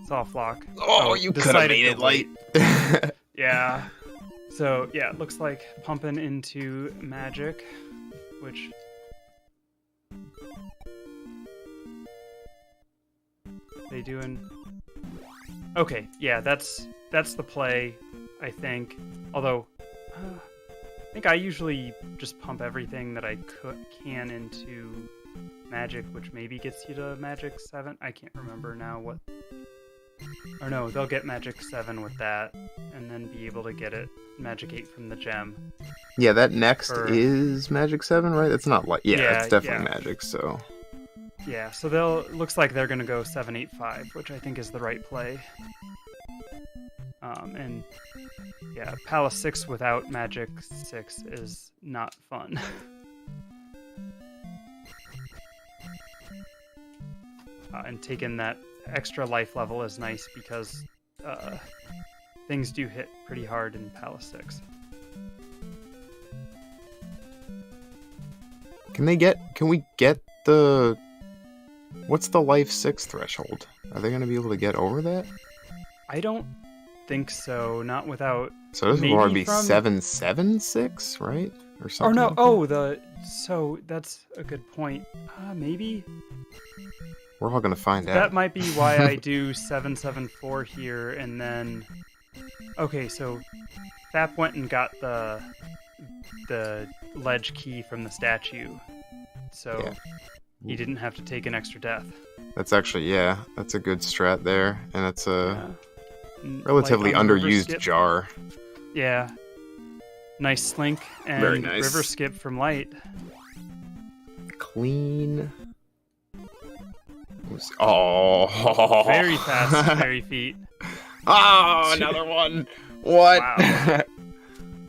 soft lock. Oh, you could have made it light. Yeah. So, yeah, it looks like pumping into magic, which... They doing... Okay, yeah, that's the play, I think. Although, I think I usually just pump everything that I can into magic, which maybe gets you to magic 7. I can't remember now what... Or no, they'll get magic 7 with that, and then be able to get it magic 8 from the gem. Yeah, that next is magic 7, right? It's not like... Yeah, it's definitely magic, so... Yeah, so looks like they're going to go 7, 8, 5, which I think is the right play. And yeah, Palace 6 without Magic 6 is not fun. And taking that extra life level is nice because things do hit pretty hard in Palace 6. Can we get the... What's the life 6 threshold? Are they going to be able to get over that? I don't think so. Not without... So this would probably be 776, right? Or something. Oh no! Like So that's a good point. Maybe. We're all going to find out. That might be why I do 774 here, and then... Okay, so Thap went and got the ledge key from the statue, so he didn't have to take an extra death. That's actually, that's a good strat there, and it's a relatively underused jar. Yeah. Nice slink, and very nice. River skip from Lite. Clean. Oh! Very fast, very feet. Oh, another one! What? Wow.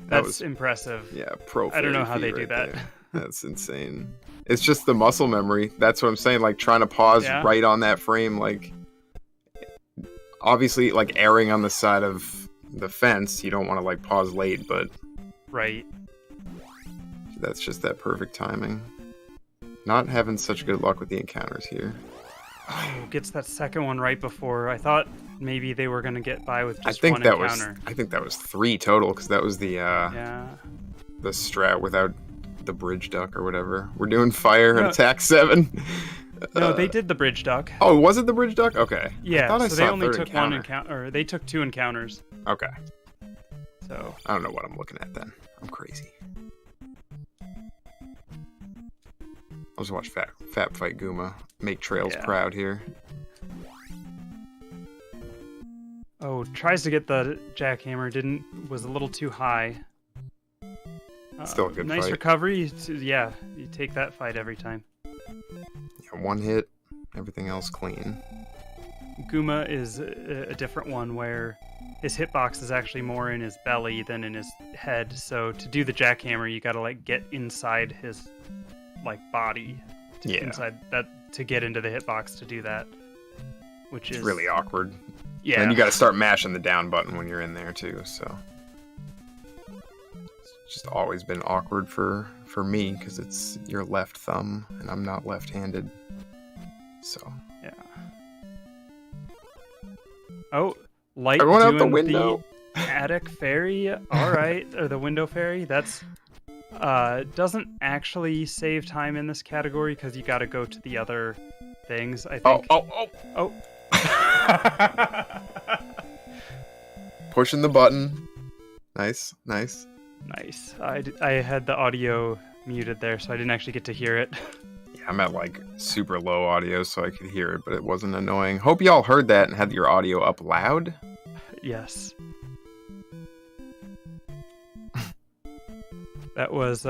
That's impressive. Yeah, pro. I don't know how they do that. That's insane. It's just the muscle memory. That's what I'm saying. Like trying to pause right on that frame. Like, obviously, like erring on the side of the fence. You don't want to like pause late, but right. That's just that perfect timing. Not having such good luck with the encounters here. Oh, gets that second one right before. I thought maybe they were gonna get by with just one encounter. I think that was 3 total because that was the the strat without the bridge duck or whatever. We're doing fire and attack 7. No, they did the bridge duck. Oh, was it the bridge duck? Okay. Yeah, so they only took one encounter, or they took 2 encounters. Okay. So I don't know what I'm looking at then. I'm crazy. I'll just watch Fat fight Guma. Make Trails proud here. Oh, tries to get the jackhammer, was a little too high. Still a good fight. Nice recovery. Yeah, you take that fight every time. Yeah, 1 hit, everything else clean. Guma is a different one where his hitbox is actually more in his belly than in his head. So to do the jackhammer, you gotta like get inside his body inside that to get into the hitbox to do that, which is really awkward. Yeah, and you got to start mashing the down button when you're in there too. So it's just always been awkward for me because it's your left thumb and I'm not left-handed. So yeah. Oh, Lite everyone doing out the window. Attic fairy, all right, or the window fairy. That's doesn't actually save time in this category because you got to go to the other things. I think. Oh. Pushing the button. Nice. Nice. I had the audio muted there, so I didn't actually get to hear it. Yeah, I'm at like super low audio, so I could hear it, but it wasn't annoying. Hope y'all heard that and had your audio up loud. Yes. That was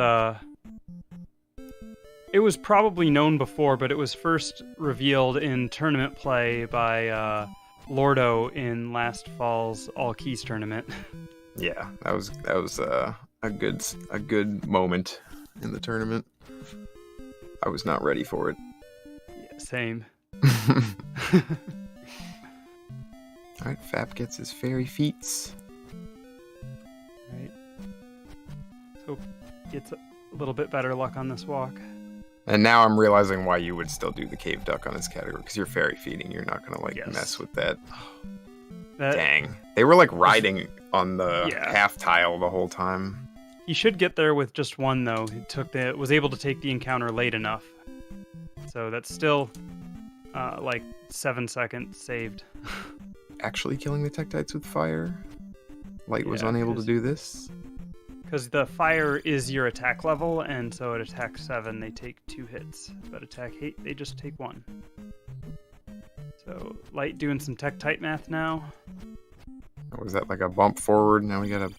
it was probably known before, but it was first revealed in tournament play by Lordo in last fall's All Keys tournament. Yeah, that was a good moment in the tournament. I was not ready for it. Yeah, same. Alright, Fap gets his fairy feats. Right. So gets a little bit better luck on this walk. And now I'm realizing why you would still do the cave duck on this category, because you're fairy feeding. You're not gonna mess with that. Dang. They were like riding on the half tile the whole time. He should get there with just one though. He was able to take the encounter late enough. So that's still like 7 seconds saved. Actually killing the Tektites with fire? Lite was unable to do this? Because the fire is your attack level, and so at attack 7 they take 2 hits. But attack 8 they just take 1. So Lite doing some Tektite math now. Was that like a bump forward? Now we gotta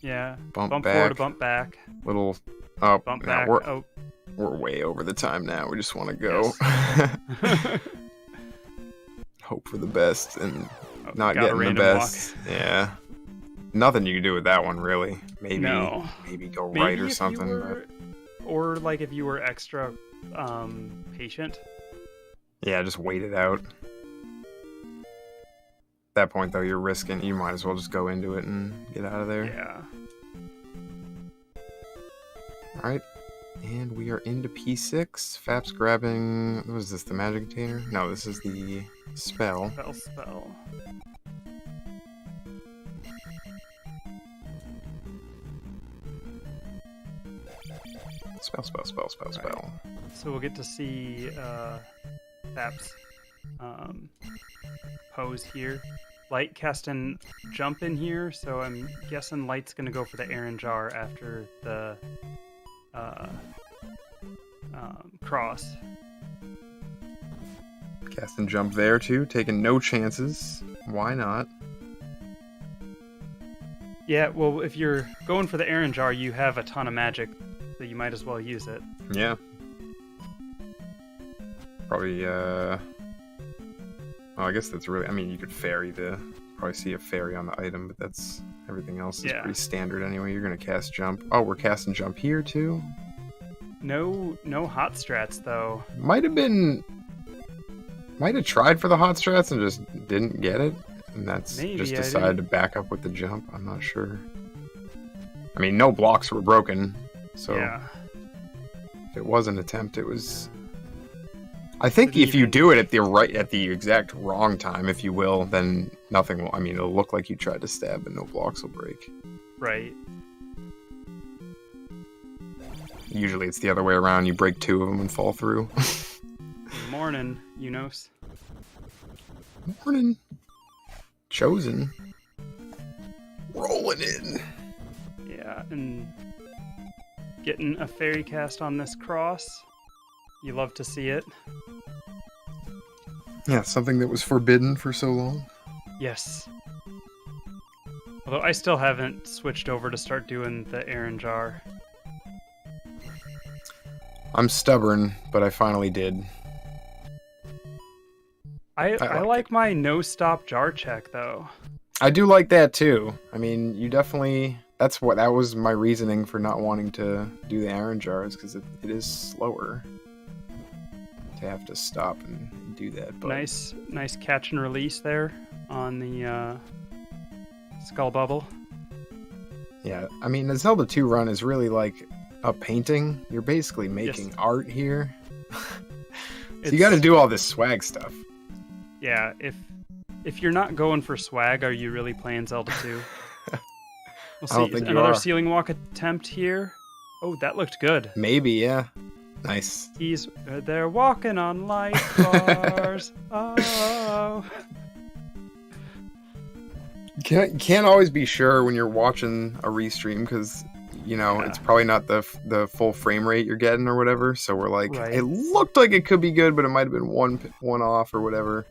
bump back. Forward, bump back. Little up. Bump back. We're way over the time now. We just want to go. Yes. Hope for the best and not getting the best. Walk. Yeah. Nothing you can do with that one, really. Maybe go right or something. Or like if you were extra patient. Yeah, just wait it out. At that point, though, you're risking. You might as well just go into it and get out of there. Yeah. All right. And we are into P6. Fap's grabbing... What is this, the magic container? No, this is the spell. Spell. Spell. So we'll get to see Fap's pose here. Lite casting jump in here, so I'm guessing Lite's going to go for the Aaron jar after the cross. Cast and jump there too, taking no chances. Why not? Yeah, well, if you're going for the Aaron jar, you have a ton of magic, so you might as well use it. Yeah. Probably, well, I guess that's really... I mean, you could probably see a fairy on the item, but that's... Everything else is pretty standard anyway. You're going to cast jump. Oh, we're casting jump here too? No hot strats, though. Might have tried for the hot strats and just didn't get it. And that's just decided to back up with the jump. I'm not sure. I mean, no blocks were broken, so if it was an attempt, it was... I think if you do it at the exact wrong time, if you will, then nothing will... I mean, it'll look like you tried to stab, but no blocks will break. Right. Usually it's the other way around. You break 2 of them and fall through. Good morning, Unos. Morning. Chosen. Rolling in. Yeah, and getting a fairy cast on this cross. You love to see it. Yeah, something that was forbidden for so long. Yes. Although I still haven't switched over to start doing the Aaron jar. I'm stubborn, but I finally did. I like my no-stop jar check, though. I do like that, too. I mean, you definitely... That was my reasoning for not wanting to do the Aaron jars, because it is slower to have to stop and do that. But... Nice catch and release there on the skull bubble. Yeah, I mean, the Zelda 2 run is really like a painting. You're basically making art here. So you got to do all this swag stuff. Yeah, if you're not going for swag, are you really playing Zelda 2? We'll I don't see. think you Another are. ceiling walk attempt here. Oh, that looked good. Maybe, yeah. Nice. They're walking on light bars. Oh. Can't always be sure when you're watching a restream because it's probably not the full frame rate you're getting or whatever. So we're like, Right. It looked like it could be good, but it might have been one off or whatever.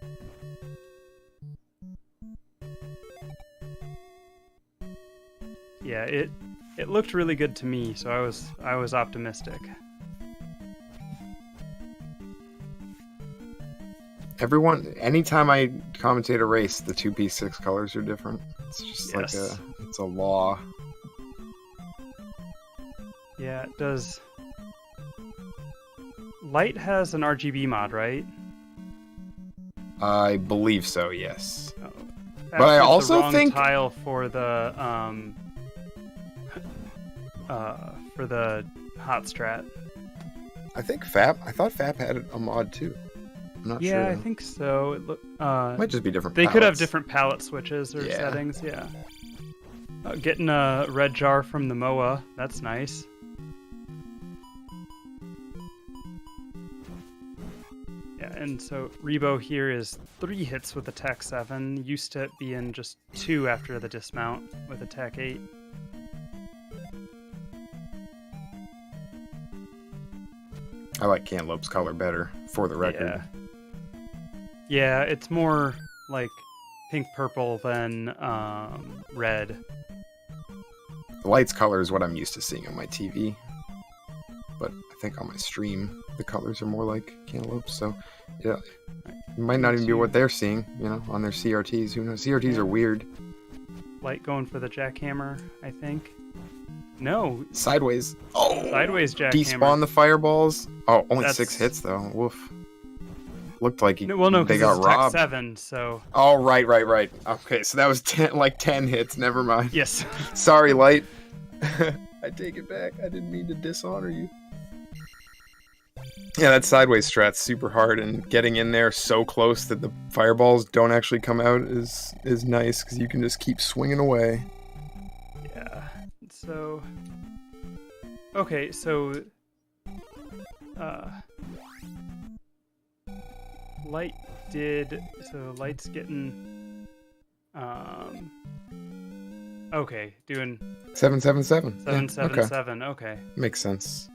Yeah, it looked really good to me, so I was optimistic. Anytime I commentate a race, the 2p6 colors are different. It's just Yes. it's a law. Yeah, it does. Lite has an RGB mod, right? I believe so, yes. Oh, But I that's also the wrong think- tile for the hot strat. I thought FAP had a mod too. I'm not sure. Yeah, I though. think so. It Might just be different. they could have palettes. different palette switches or Yeah. settings. Yeah. Getting a red jar from the MOA. That's nice. Yeah, and so Rebo here is 3 hits with attack 7. Used to it being just 2 after the dismount with attack 8. I like Cantaloupe's color better, for the record. Yeah. Yeah, it's more like pink purple than red. The Lite's color is what I'm used to seeing on my TV. But I think on my stream, the colors are more like Cantaloupe, so yeah. It might not even be what they're seeing, on their CRTs. Who knows? CRTs are weird. Light going for the jackhammer, I think. No, Sideways. Oh! sideways jackhammer. Despawn the fireballs. Oh, only That's- 6 hits though. Woof. Looked like No, well, no, they because got it's attack robbed. 7, so Oh, right. Okay, so that was 10 hits. Never mind. yes. Sorry, Light. I take it back. I didn't mean to dishonor you. Yeah, that sideways strat's super hard, and getting in there so close that the fireballs don't actually come out is nice, because you can just keep swinging away. Yeah. So. Okay, so. Light did. So Light's getting. Okay, doing 777. 777. Okay. Okay. Makes sense.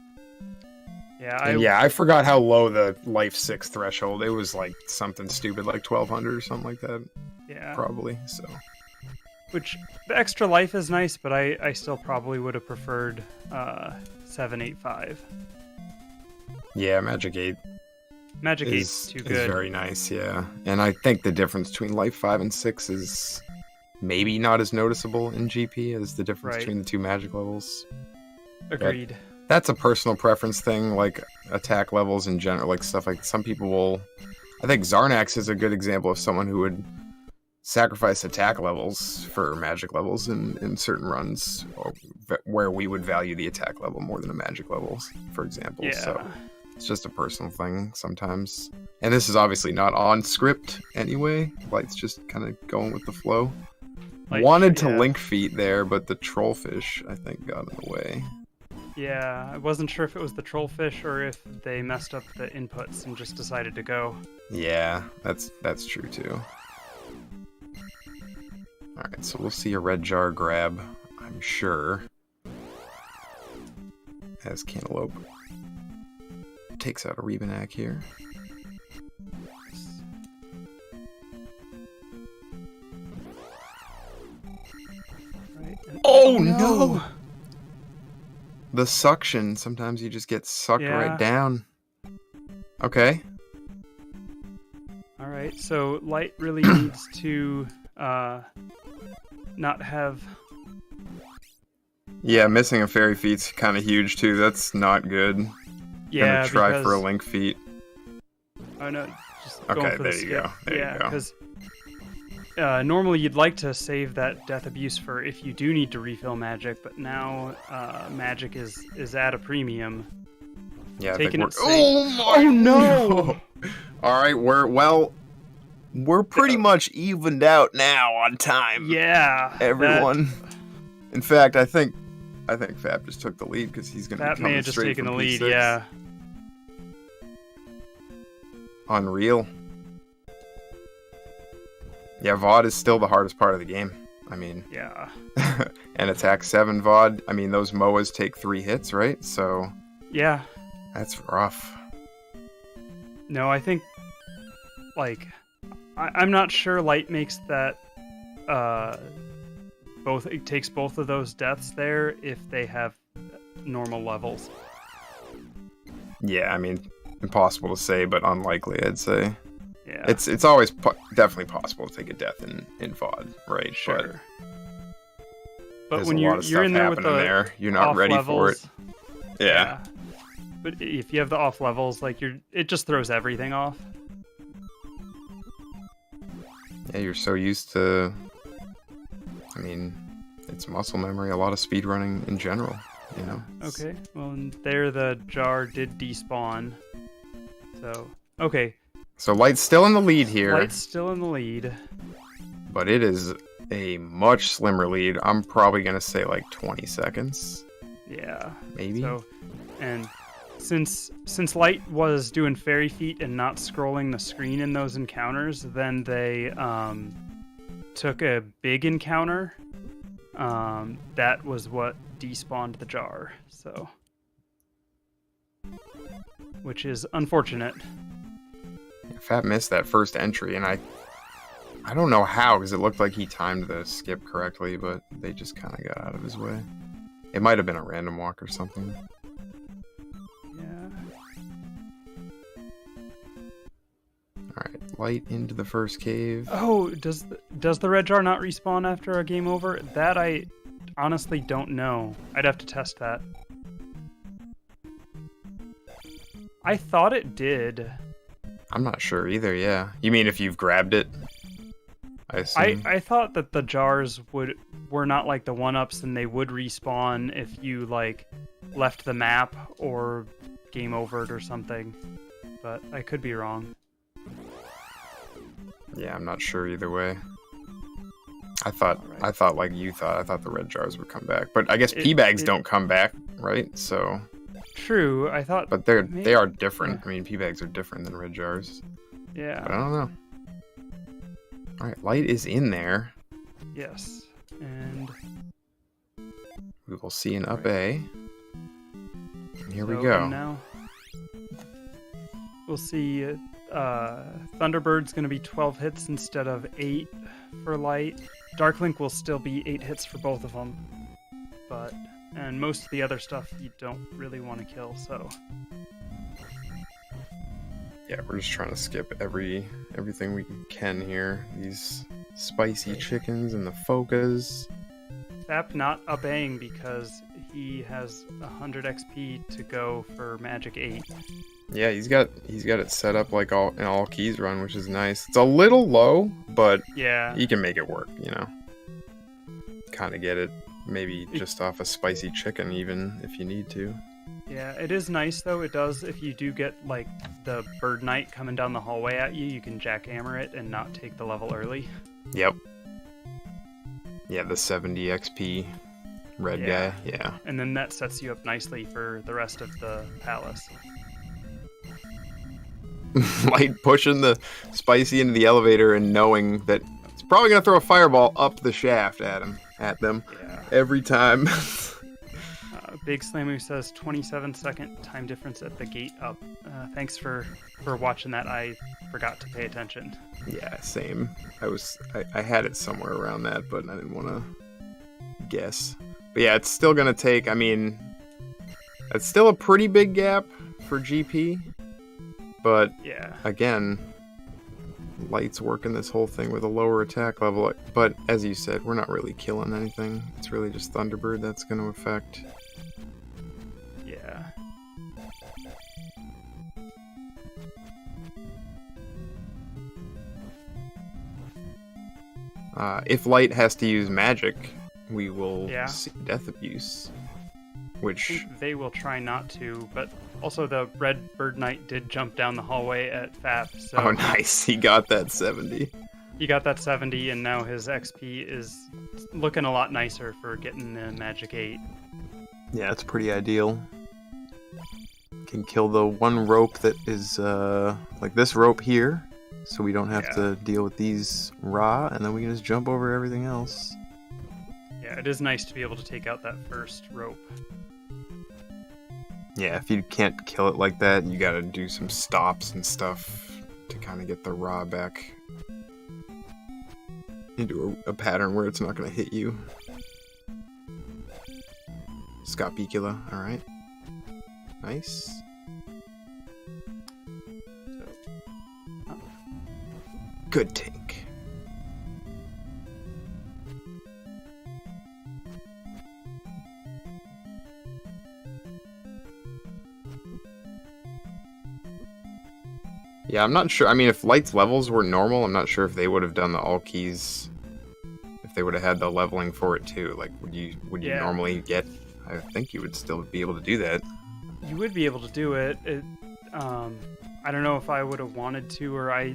Yeah, And I forgot how low the Life 6 threshold. It was like something stupid, like 1200 or something like that, yeah. probably. So. Which the extra life is nice, but I still probably would have preferred 785. Yeah, Magic 8 Magic is 8's too good. very nice, yeah. And I think the difference between Life 5 and 6 is maybe not as noticeable in GP as the difference Right. between the two magic levels. Agreed. That's a personal preference thing, like attack levels in general, like stuff like some people will... I think Zarnax is a good example of someone who would sacrifice attack levels for magic levels in certain runs, or where we would value the attack level more than the magic levels, for example. Yeah. So it's just a personal thing sometimes. And this is obviously not on script anyway. Light's just kind of going with the flow. Like, Wanted to yeah. link feet there, but the trollfish, I think, got in the way. Yeah, I wasn't sure if it was the trollfish or if they messed up the inputs and just decided to go. Yeah, that's true too. Alright, so we'll see a red jar grab, I'm sure. As Cantaloupe takes out a Rebenak here. Right. and- Oh no! The suction, sometimes you just get sucked Yeah. right down. Okay. All right, so Light really needs to not have. Yeah, missing a fairy feet's kind of huge too. That's not good. Yeah, Gonna try because, for a link feet. Oh no, just Okay, going for the there you skip. go, there you yeah, go. because normally you'd like to save that death abuse for if you do need to refill magic, but now magic is at a premium. Yeah, I Taking think it we're... safe. Oh no! All right, we're pretty much evened out now on time. Yeah, everyone. In fact, I think Fab just took the lead because he's going to be That may coming have just straight taken the from lead, P6. yeah. Unreal. Yeah, VOD is still the hardest part of the game. I mean, Yeah. and attack 7 VOD. I mean, those MOAs take 3 hits, right? So Yeah. that's rough. No, I think, like, I'm not sure Lite makes that, it takes both of those deaths there if they have normal levels. Yeah, I mean, impossible to say, but unlikely, I'd say. Yeah. It's always definitely possible to take a death in VOD, right? Sure. But there's when a lot of you're stuff in there with happening the there, you're not off ready levels, for it. Yeah. But if you have the off levels, like it just throws everything off. Yeah, you're so used to. I mean, it's muscle memory. A lot of speedrunning in general, you know. Okay. Well, and there the jar did despawn. So okay. So Light's still in the lead here, Light's still in the lead. but it is a much slimmer lead. I'm probably gonna say like 20 seconds, Yeah. maybe. So, and since Light was doing fairy feet and not scrolling the screen in those encounters, then they took a big encounter. That was what despawned the jar. So, which is unfortunate. Fat missed that first entry, and I don't know how, because it looked like he timed the skip correctly, but they just kind of got out of his way. It might have been a random walk or something. Yeah. Alright, Light into the first cave. Oh, does the red jar not respawn after a game over? That I honestly don't know. I'd have to test that. I thought it did. I'm not sure either, yeah. You mean if you've grabbed it? I assume. I thought that the jars were not like the 1-ups and they would respawn if you like left the map or game overed or something. But I could be wrong. Yeah, I'm not sure either way. I thought like you thought. I thought the red jars would come back. But I guess P-bags don't come back, right? So True, I thought. But they are different. I mean, P-bags are different than red jars. Yeah. But I don't know. Alright, Light is in there. Yes. And We will see an up A. And here we so, go. and now we'll see Thunderbird's going to be 12 hits instead of 8 for Light. Darklink will still be 8 hits for both of them. And most of the other stuff you don't really want to kill, so. Yeah, we're just trying to skip everything we can here. These spicy chickens and the focas. Fap not up-Aing because he has 100 XP to go for Magic 8. Yeah, he's got it set up like an all keys run, which is nice. It's a little low, but Yeah. he can make it work, you know. Kind of get it. Maybe just off a spicy chicken, even if you need to. Yeah, it is nice though. It does, if you do get like the Bird Knight coming down the hallway at you, you can jackhammer it and not take the level early. Yep. Yeah, the 70 XP red guy. Yeah. And then that sets you up nicely for the rest of the palace. Light pushing the spicy into the elevator and knowing that it's probably gonna throw a fireball up the shaft at them Yeah. every time. Big Slamu says 27-second time difference at the gate up. Thanks for watching that. I forgot to pay attention. Yeah, same. I had it somewhere around that, but I didn't want to guess. But yeah, it's still gonna take. I mean, it's still a pretty big gap for GP. But Yeah. again, Light's working this whole thing with a lower attack level. But as you said, we're not really killing anything. It's really just Thunderbird that's going to affect. Yeah. If Light has to use magic, we will Yeah. see Death Abuse. I Which, think they will try not to, but also the Red Bird Knight did jump down the hallway at Fap, so... oh nice, he got that 70. he got that 70, and now his XP is looking a lot nicer for getting the Magic 8. Yeah, it's pretty ideal. Can kill the one rope that is like this rope here, so we don't have to deal with these raw, and then we can just jump over everything else. Yeah, it is nice to be able to take out that first rope. Yeah, if you can't kill it like that, you gotta do some stops and stuff to kind of get the raw back into a pattern where it's not gonna hit you. Scopicula, alright. Nice. Good tank. Yeah, I'm not sure. I mean, if Lite's levels were normal, I'm not sure if they would have done the all keys. If they would have had the leveling for it too. Like, would you normally get? I think you would still be able to do that. You would be able to do it. I don't know if I would have wanted to, or I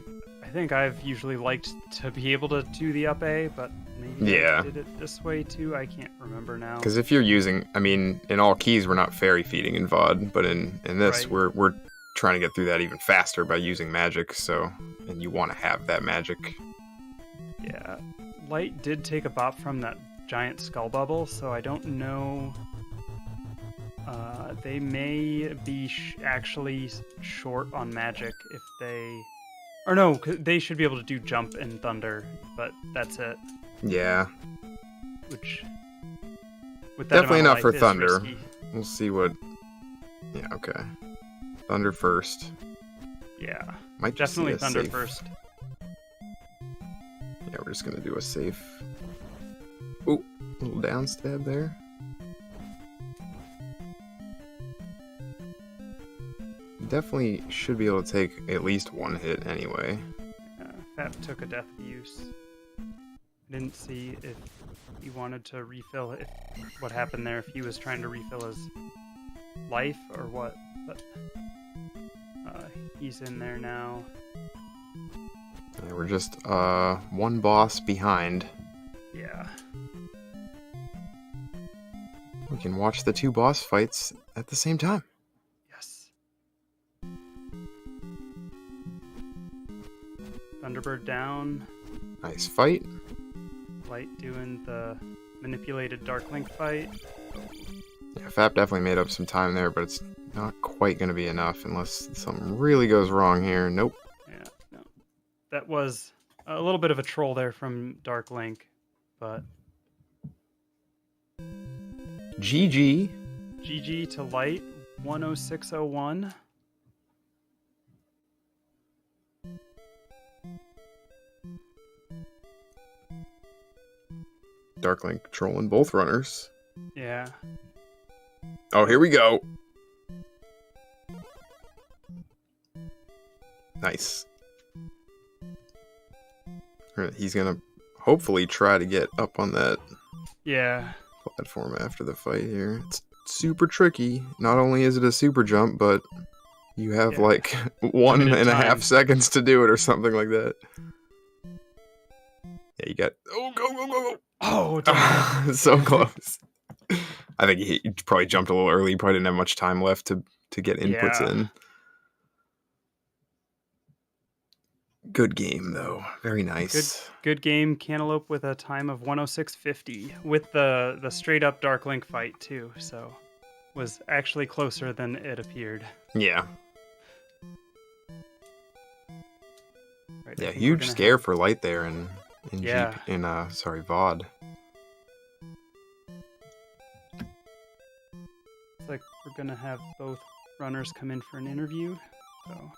think I've usually liked to be able to do the up A, but maybe I did it this way too. I can't remember now. Because if you're using, I mean, in all keys we're not fairy feeding in VOD, but in this we're trying to get through that even faster by using magic. So, and you want to have that magic. Yeah, Lite did take a bop from that giant skull bubble, so I don't know. They may be actually short on magic if they... Or no, they should be able to do jump and thunder, but that's it. Yeah. Which... With that definitely not for life thunder. Risky. We'll see what... Yeah, okay. Thunder first. Yeah. Might just definitely thunder safe. first. Yeah, we're just gonna do a safe... Ooh, little down stab there. Definitely should be able to take at least one hit anyway. Fap took a death abuse. I didn't see if he wanted to refill it, what happened there, if he was trying to refill his life or what, but he's in there now. Yeah, we're just one boss behind. Yeah. We can watch the two boss fights at the same time. Yes. Thunderbird down. Nice fight. Lite doing the manipulated Dark Link fight. Yeah, Fap definitely made up some time there, but it's not quite going to be enough unless something really goes wrong here. Nope. Yeah, no. That was a little bit of a troll there from Dark Link, but... GG. GG to Lite, 106.01. Darklink trolling both runners. Yeah. Oh, here we go. Nice. He's gonna hopefully try to get up on that platform after the fight here. It's super tricky. Not only is it a super jump, but you have like 1.5 seconds to do it or something like that. Yeah, you got... Oh, go, go, go, go. Oh, so close. I think he probably jumped a little early. He probably didn't have much time left to get inputs in. Good game, though. Very nice. Good game. Cantaloupe with a time of 106.50 with the straight up Dark Link fight too. So was actually closer than it appeared. Yeah. Right, yeah, huge scare for Lite there in VOD. It's like we're gonna have both runners come in for an interview. So.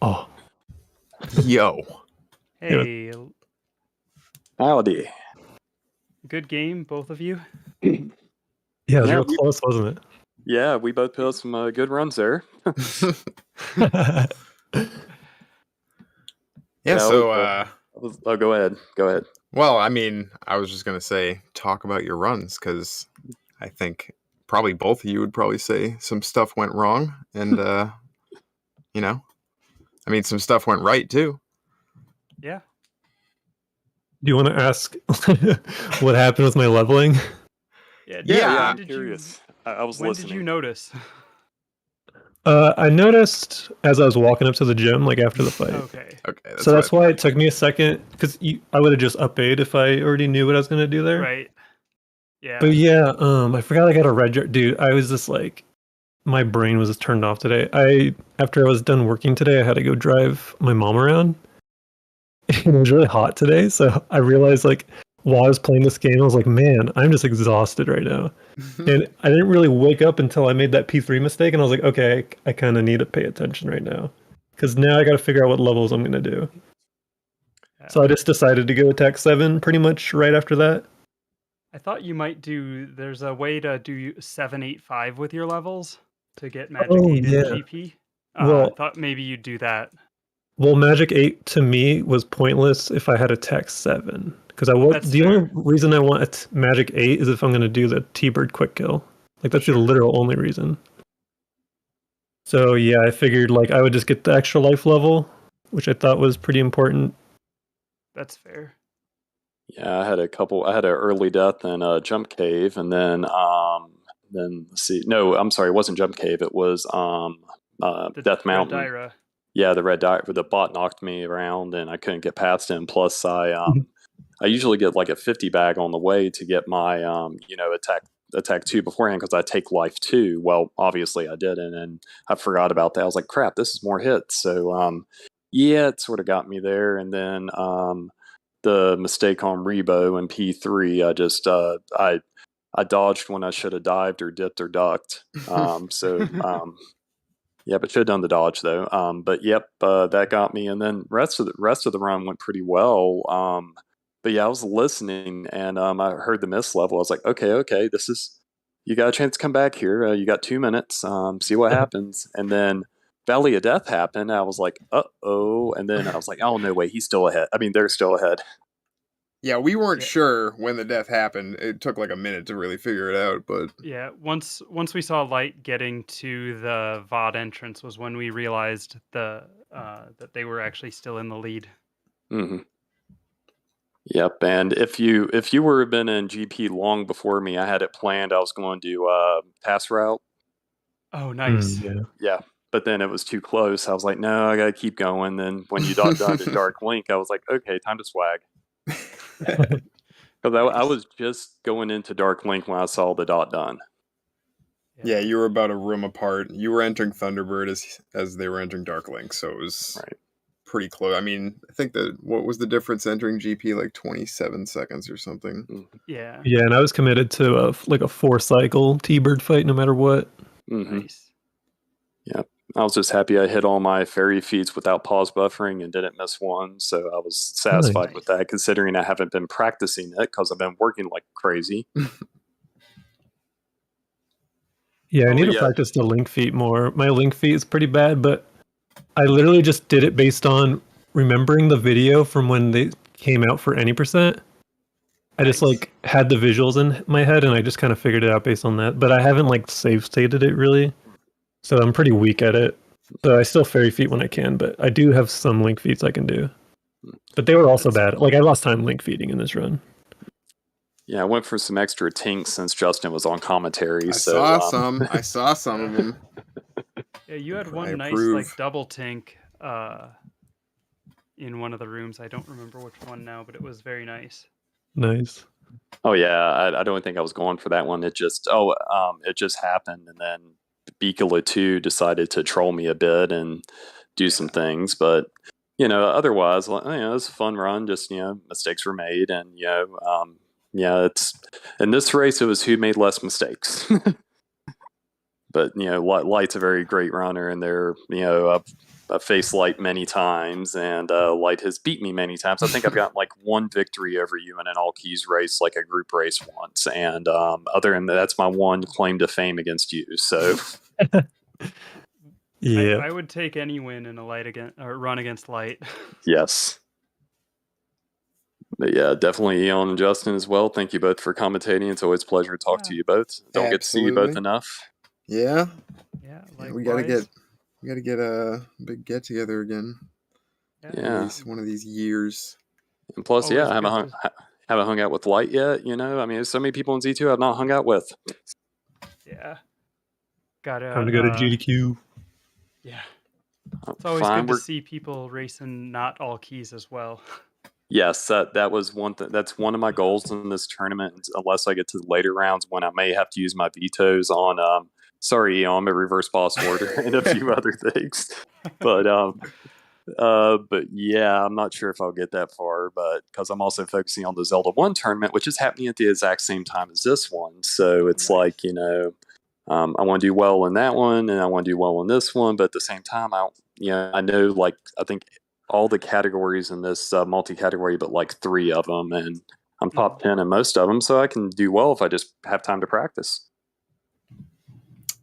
Oh. Yo. Hey. Howdy. Good game, both of you. Yeah, it was real close, wasn't it? Yeah, we both put some good runs there. Yeah, so... oh, go ahead. Go ahead. Well, I mean, I was just going to say, talk about your runs, because I think probably both of you would probably say some stuff went wrong, and you know, I mean, some stuff went right too. Yeah. Do you want to ask what happened with my leveling? Yeah. Yeah, I'm curious. I was When listening. did you notice? I noticed as I was walking up to the gym, like after the fight. Okay. Okay, So that's why it took me a second, because I would have just up-A'd if I already knew what I was gonna do there. Right. Yeah. But yeah, I forgot I got a red dude. I was just like, my brain was just turned off today. After I was done working today, I had to go drive my mom around. It was really hot today, so I realized like while I was playing this game, I was like, man, I'm just exhausted right now. And I didn't really wake up until I made that P3 mistake, and I was like, okay, I kind of need to pay attention right now. Because now I got to figure out what levels I'm going to do. Yeah. So I just decided to go attack 7 pretty much right after that. I thought you might there's a way to do 7, 8, 5 with your levels to get Magic 8 yeah. and GP. Well- I thought maybe you'd do that. Well, Magic 8 to me was pointless if I had attack 7. Because That's the fair. only reason I want Magic 8 is if I'm going to do the T-Bird quick kill. Like, that's the literal only reason. So, yeah, I figured, like, I would just get the extra life level, which I thought was pretty important. That's fair. Yeah, I had an early death in Jump Cave, and then let's see. No, I'm sorry, it wasn't Jump Cave. It was The Death Red Mountain. Dyra. Yeah, the red dot. The bot knocked me around, and I couldn't get past him. Plus, I usually get like a 50 bag on the way to get my attack 2 beforehand because I take life 2. Well, obviously I didn't, and I forgot about that. I was like, crap, this is more hits. So yeah, it sort of got me there, and then the mistake on Rebo and P3, I just I dodged when I should have dived or dipped or ducked. Yeah, but should have done the dodge though. But yep, that got me, and then rest of the run went pretty well. But yeah, I was listening, and I heard the miss level. I was like, okay, this is, you got a chance to come back here. You got 2 minutes. See what happens, and then Valley of Death happened. I was like, oh, and then I was like, oh no, wait, he's still ahead. I mean, they're still ahead. Yeah, we weren't Yeah. sure when the death happened. It took like a minute to really figure it out, but Yeah, once we saw Lite getting to the VOD entrance was when we realized that they were actually still in the lead. Mm-hmm. Yep, and if you were been in GP long before me, I had it planned. I was going to pass route. Oh, nice. Yeah. But then it was too close. I was like, no, I gotta keep going. Then when you got done to Dark Link, I was like, okay, time to swag. Because I was just going into Dark Link when I saw the dot done. yeah, you were about a room apart. You were entering Thunderbird as they were entering Dark Link, so it was Right. pretty close. I mean, I think what was the difference entering GP, like 27 seconds or something? Yeah. Yeah, and I was committed to a 4-cycle T-Bird fight no matter what. Mm-hmm. Nice. Yep. I was just happy I hit all my fairy feats without pause buffering and didn't miss one. So I was satisfied with that, considering I haven't been practicing it because I've been working like crazy. Yeah, I need to practice the link feat more. My link feat is pretty bad, but I literally just did it based on remembering the video from when they came out for any percent. I just like had the visuals in my head and I just kind of figured it out based on that. But I haven't like save stated it really. So I'm pretty weak at it. So I still fairy feat when I can, but I do have some link feats I can do. But they were also bad. Like I lost time link feeding in this run. Yeah, I went for some extra tinks since Justin was on commentary. I saw some of them. Yeah, you had one nice approve. like double tink in one of the rooms. I don't remember which one now, but it was very nice. Nice. Oh yeah, I don't think I was going for that one. It just happened, and then Beakala 2 decided to troll me a bit and do some things, but otherwise, it was a fun run. Just mistakes were made, and it's in this race it was who made less mistakes. But Lite's a very great runner, and they're I've faced Lite many times, and Lite has beat me many times. I think I've gotten like one victory over you in an all keys race, like a group race once, and other than that, that's my one claim to fame against you. So yeah, I would take any win in a run against Lite. yes. But yeah, definitely Eon and Justin as well. Thank you both for commentating. It's always a pleasure to talk to you both. Don't get to see you both Absolutely. enough. Yeah. Yeah, Yeah, likewise. we gotta get a big get together again. Yeah. One of these years. And plus, Always yeah, I haven't hung out with Lite yet. You know, I mean, there's so many people in Z2 I've not hung out with. Yeah. Gotta Time to go to GDQ. Yeah. It's always Fine, good to see people racing not all keys as well. Yes, that was one thing. That's one of my goals in this tournament. Unless I get to the later rounds, when I may have to use my vetoes on, sorry, Eon, a reverse boss order and a few other things. But yeah, I'm not sure if I'll get that far. But because I'm also focusing on the Zelda 1 tournament, which is happening at the exact same time as this one, so it's Nice. like, you know, I want to do well in that one, and I want to do well in this one. But at the same time, I know, like, I think all the categories in this multi-category, but like 3 of them, and I'm top 10 in most of them, so I can do well if I just have time to practice.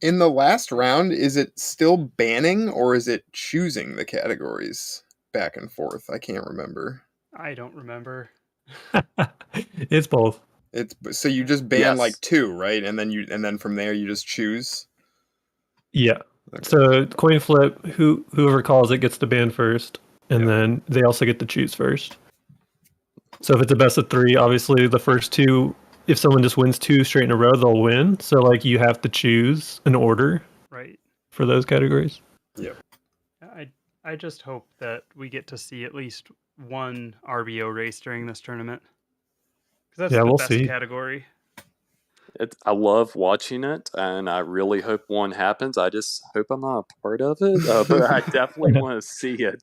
In the last round, is it still banning or is it choosing the categories back and forth? I can't remember. I don't remember. It's both. It's so you just ban like 2, right? And then from there you just choose. Yeah. Okay. So coin flip, whoever calls it gets to ban first, and then they also get to choose first. So if it's a best of 3, obviously the first 2, if someone just wins 2 straight in a row, they'll win. So like you have to choose an order, right, for those categories. Yep. I just hope that we get to see at least one RBO race during this tournament. Because that's the best category. I love watching it, and I really hope one happens. I just hope I'm not a part of it, but I definitely want to see it.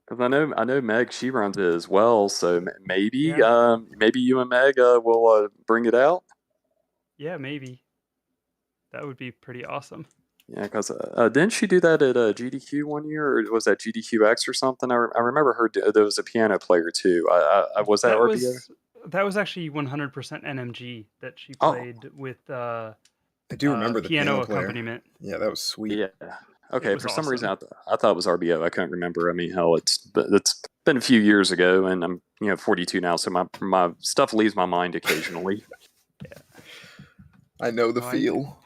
Because I know Meg, she runs it as well, so maybe you and Meg will bring it out. Yeah, maybe. That would be pretty awesome. Yeah, because didn't she do that at GDQ one year, or was that GDQX or something? I remember her. There was a piano player too. Was that RBO? That was actually 100% NMG that she played with. I do remember the piano accompaniment. Yeah, that was sweet. Yeah. Okay. For some reason, I thought it was RBO. I couldn't remember. I mean, hell, it's been a few years ago, and I'm 42 now, so my stuff leaves my mind occasionally. Yeah. I know the feel.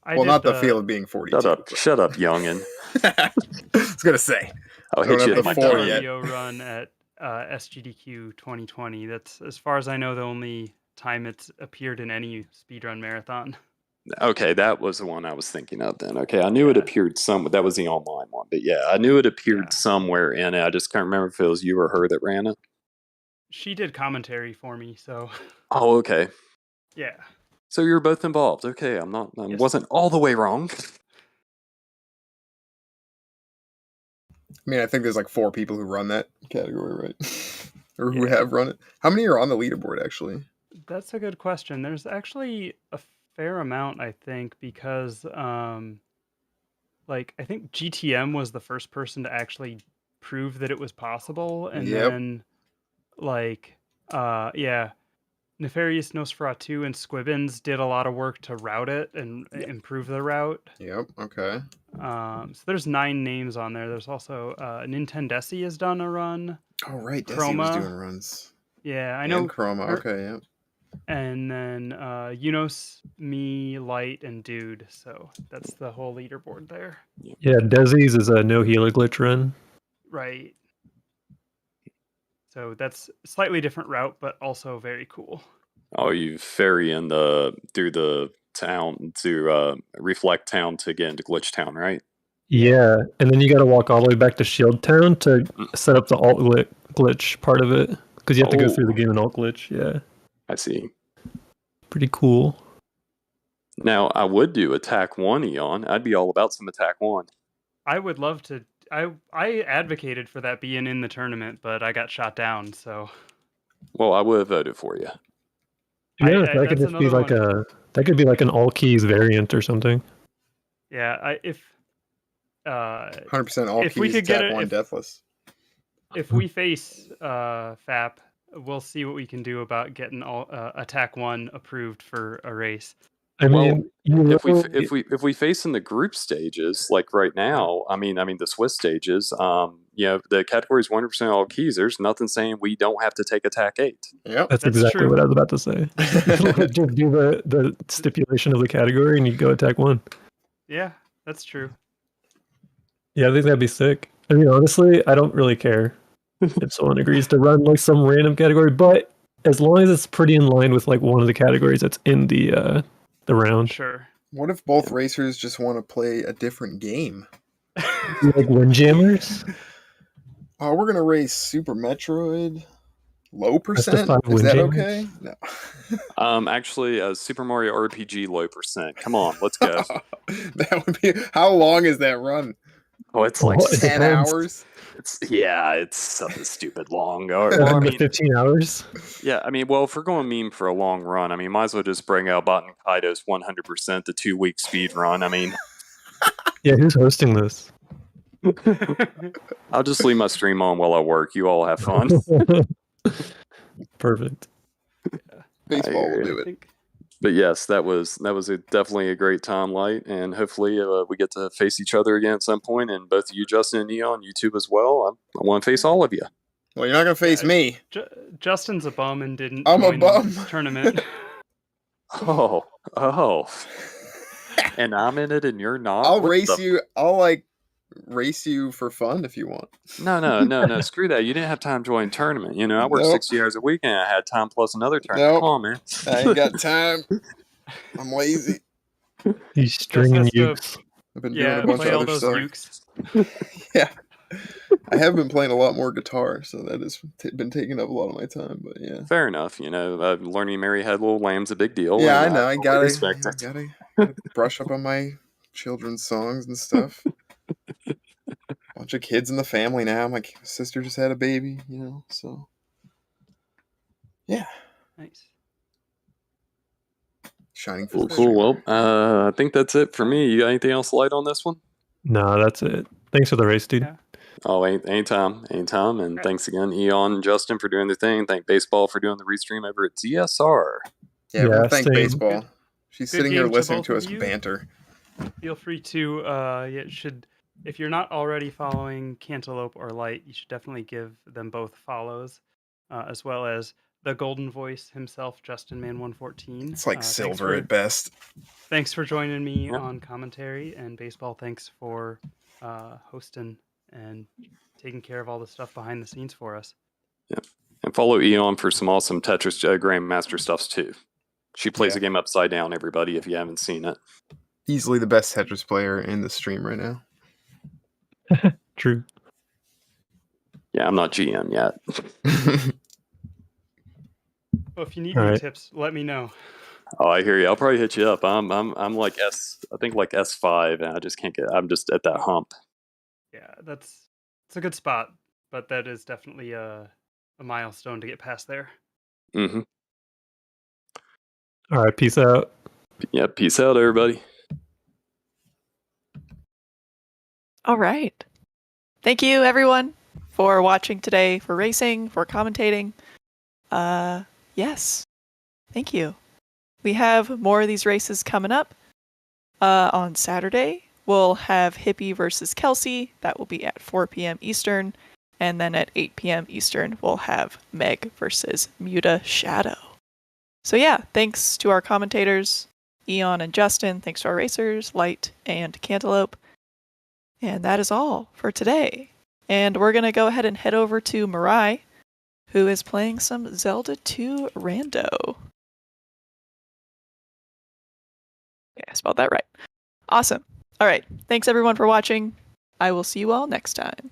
Well, not the feel of being 42. Shut up, youngin. I was gonna say. I'll hit you with my RBO run at SGDQ 2020. That's, as far as I know, the only time it's appeared in any speedrun marathon. Okay, that was the one I was thinking of then. Okay, I knew it appeared somewhere. That was the online one. But yeah, I knew it appeared somewhere in it. I just can't remember if it was you or her that ran it. She did commentary for me, so. Oh, okay. Yeah. So you're both involved. Okay, I wasn't all the way wrong. I mean, I think there's like 4 people who run that category, right? Or who have run it. How many are on the leaderboard, actually? That's a good question. There's actually a fair amount, I think, because like, I think GTM was the first person to actually prove that it was possible, and then like Nefarious Nosferatu and Squibbins did a lot of work to route it and improve the route. Yep. Okay. So there's 9 names on there. There's also Nintendesi has done a run. Oh right, Desi was doing runs. Yeah, I know. And Chroma. Okay. Yeah. And then Unos, me, Lite, and Dude. So that's the whole leaderboard there. Yeah, Desi's is a no healer glitch run. Right. So that's a slightly different route, but also very cool. Oh, you ferry through the town to Reflect Town to get into Glitch Town, right? Yeah, and then you got to walk all the way back to Shield Town to set up the alt glitch part of it, because you have to go through the game in alt glitch. Yeah. I see. Pretty cool. Now, I would do Attack 1, Eon. I'd be all about some Attack 1. I would love to. I advocated for that being in the tournament, but I got shot down, so. Well, I would have voted for you. Yeah, that could just be like that could be like an all keys variant or something. Yeah, if 100% all keys, we could Attack 1 deathless. If we face FAP, we'll see what we can do about getting Attack 1 approved for a race. I mean, if we face in the group stages like right now, I mean the Swiss stages, the category is 100% all keys. There's nothing saying we don't have to take attack 8. Yep, that's exactly true. what I was about to say. Just do the stipulation of the category and you go attack 1. Yeah, that's true. Yeah, I think that'd be sick. I mean, honestly, I don't really care if someone agrees to run like some random category, but as long as it's pretty in line with like one of the categories that's in the round. Sure. What if both racers just want to play a different game? Like Windjammers? Oh, we're gonna race Super Metroid. Low Best of percent? 5 Is that Windjammers? okay? No. Actually, Super Mario RPG low percent. Come on, let's go. That would be. How long is that run? Oh, it's like It 10 depends. hours? it's something stupid long. Well, I mean, 15 hours? yeah, I mean, well, if we're going meme for a long run, I mean, might as well just bring out Bot and Kaido's 100% the 2-week speed run. I mean, Yeah, who's hosting this? I'll just leave my stream on while I work. You all have fun. Perfect. Baseball will do it. But yes, that was definitely a great time, Light, and hopefully we get to face each other again at some point. And both you, Justin, and Neon, you too as well. I want to face all of you. Well, you're not gonna face me. Justin's a bum and didn't I'm a join bum. this tournament. Oh, and I'm in it, and you're not. I'll What race the- you. I'll like race you for fun if you want. No. Screw that. You didn't have time to join a tournament. You know, I worked Nope. 60 hours a week, and I had time plus another tournament. Nope. Come on, man. I ain't got time. I'm lazy. He's stringing has to- ukes. I've been doing Yeah, a bunch play of all other those stuff. ukes. Yeah. I have been playing a lot more guitar, so that has been taking up a lot of my time. But yeah. Fair enough. You know, learning Mary Had Little Lamb's a big deal. Yeah, I and know. I totally gotta, respect it. gotta brush up on my children's songs and stuff. Bunch of kids in the family now. My sister just had a baby, so yeah. Nice. Shining for the Cool. streamer. Well, I think that's it for me. You got anything else light on this one? No, that's it. Thanks for the race, dude. Yeah. Oh, anytime. And thanks again, Eon and Justin, for doing the thing. Thank Baseball for doing the restream over at ZSR. Yeah, we Yeah, thank same. Baseball. She's Good sitting here game to listening both to of us you. banter. Feel free to if you're not already following Cantaloupe or Light, you should definitely give them both follows, as well as the Golden Voice himself, Justin Man 114. It's like silver at best. Thanks for joining me Yep. on commentary, and Baseball, thanks for hosting and taking care of all the stuff behind the scenes for us. And follow Eon for some awesome Tetris Grandmaster stuffs too. She plays the game upside down, everybody, if you haven't seen it. Easily the best Tetris player in the stream right now. True. Yeah, I'm not GM yet. Well, if you need All any right. tips, let me know. Oh, I hear you. I'll probably hit you up. I'm like I think like S5, and I just can't get. I'm just at that hump. Yeah, it's a good spot, but that is definitely a milestone to get past there. Mm-hmm. All right, peace out. Yeah, peace out, everybody. All right. Thank you, everyone, for watching today, for racing, for commentating. Yes. Thank you. We have more of these races coming up. On Saturday, we'll have Hippie versus Kelsey. That will be at 4 p.m. Eastern. And then at 8 p.m. Eastern, we'll have Meg versus Muta Shadow. So yeah, thanks to our commentators, Eon and Justin. Thanks to our racers, Light and Cantaloupe. And that is all for today. And we're going to go ahead and head over to Mirai, who is playing some Zelda 2 Rando. Okay, I spelled that right. Awesome. All right. Thanks everyone for watching. I will see you all next time.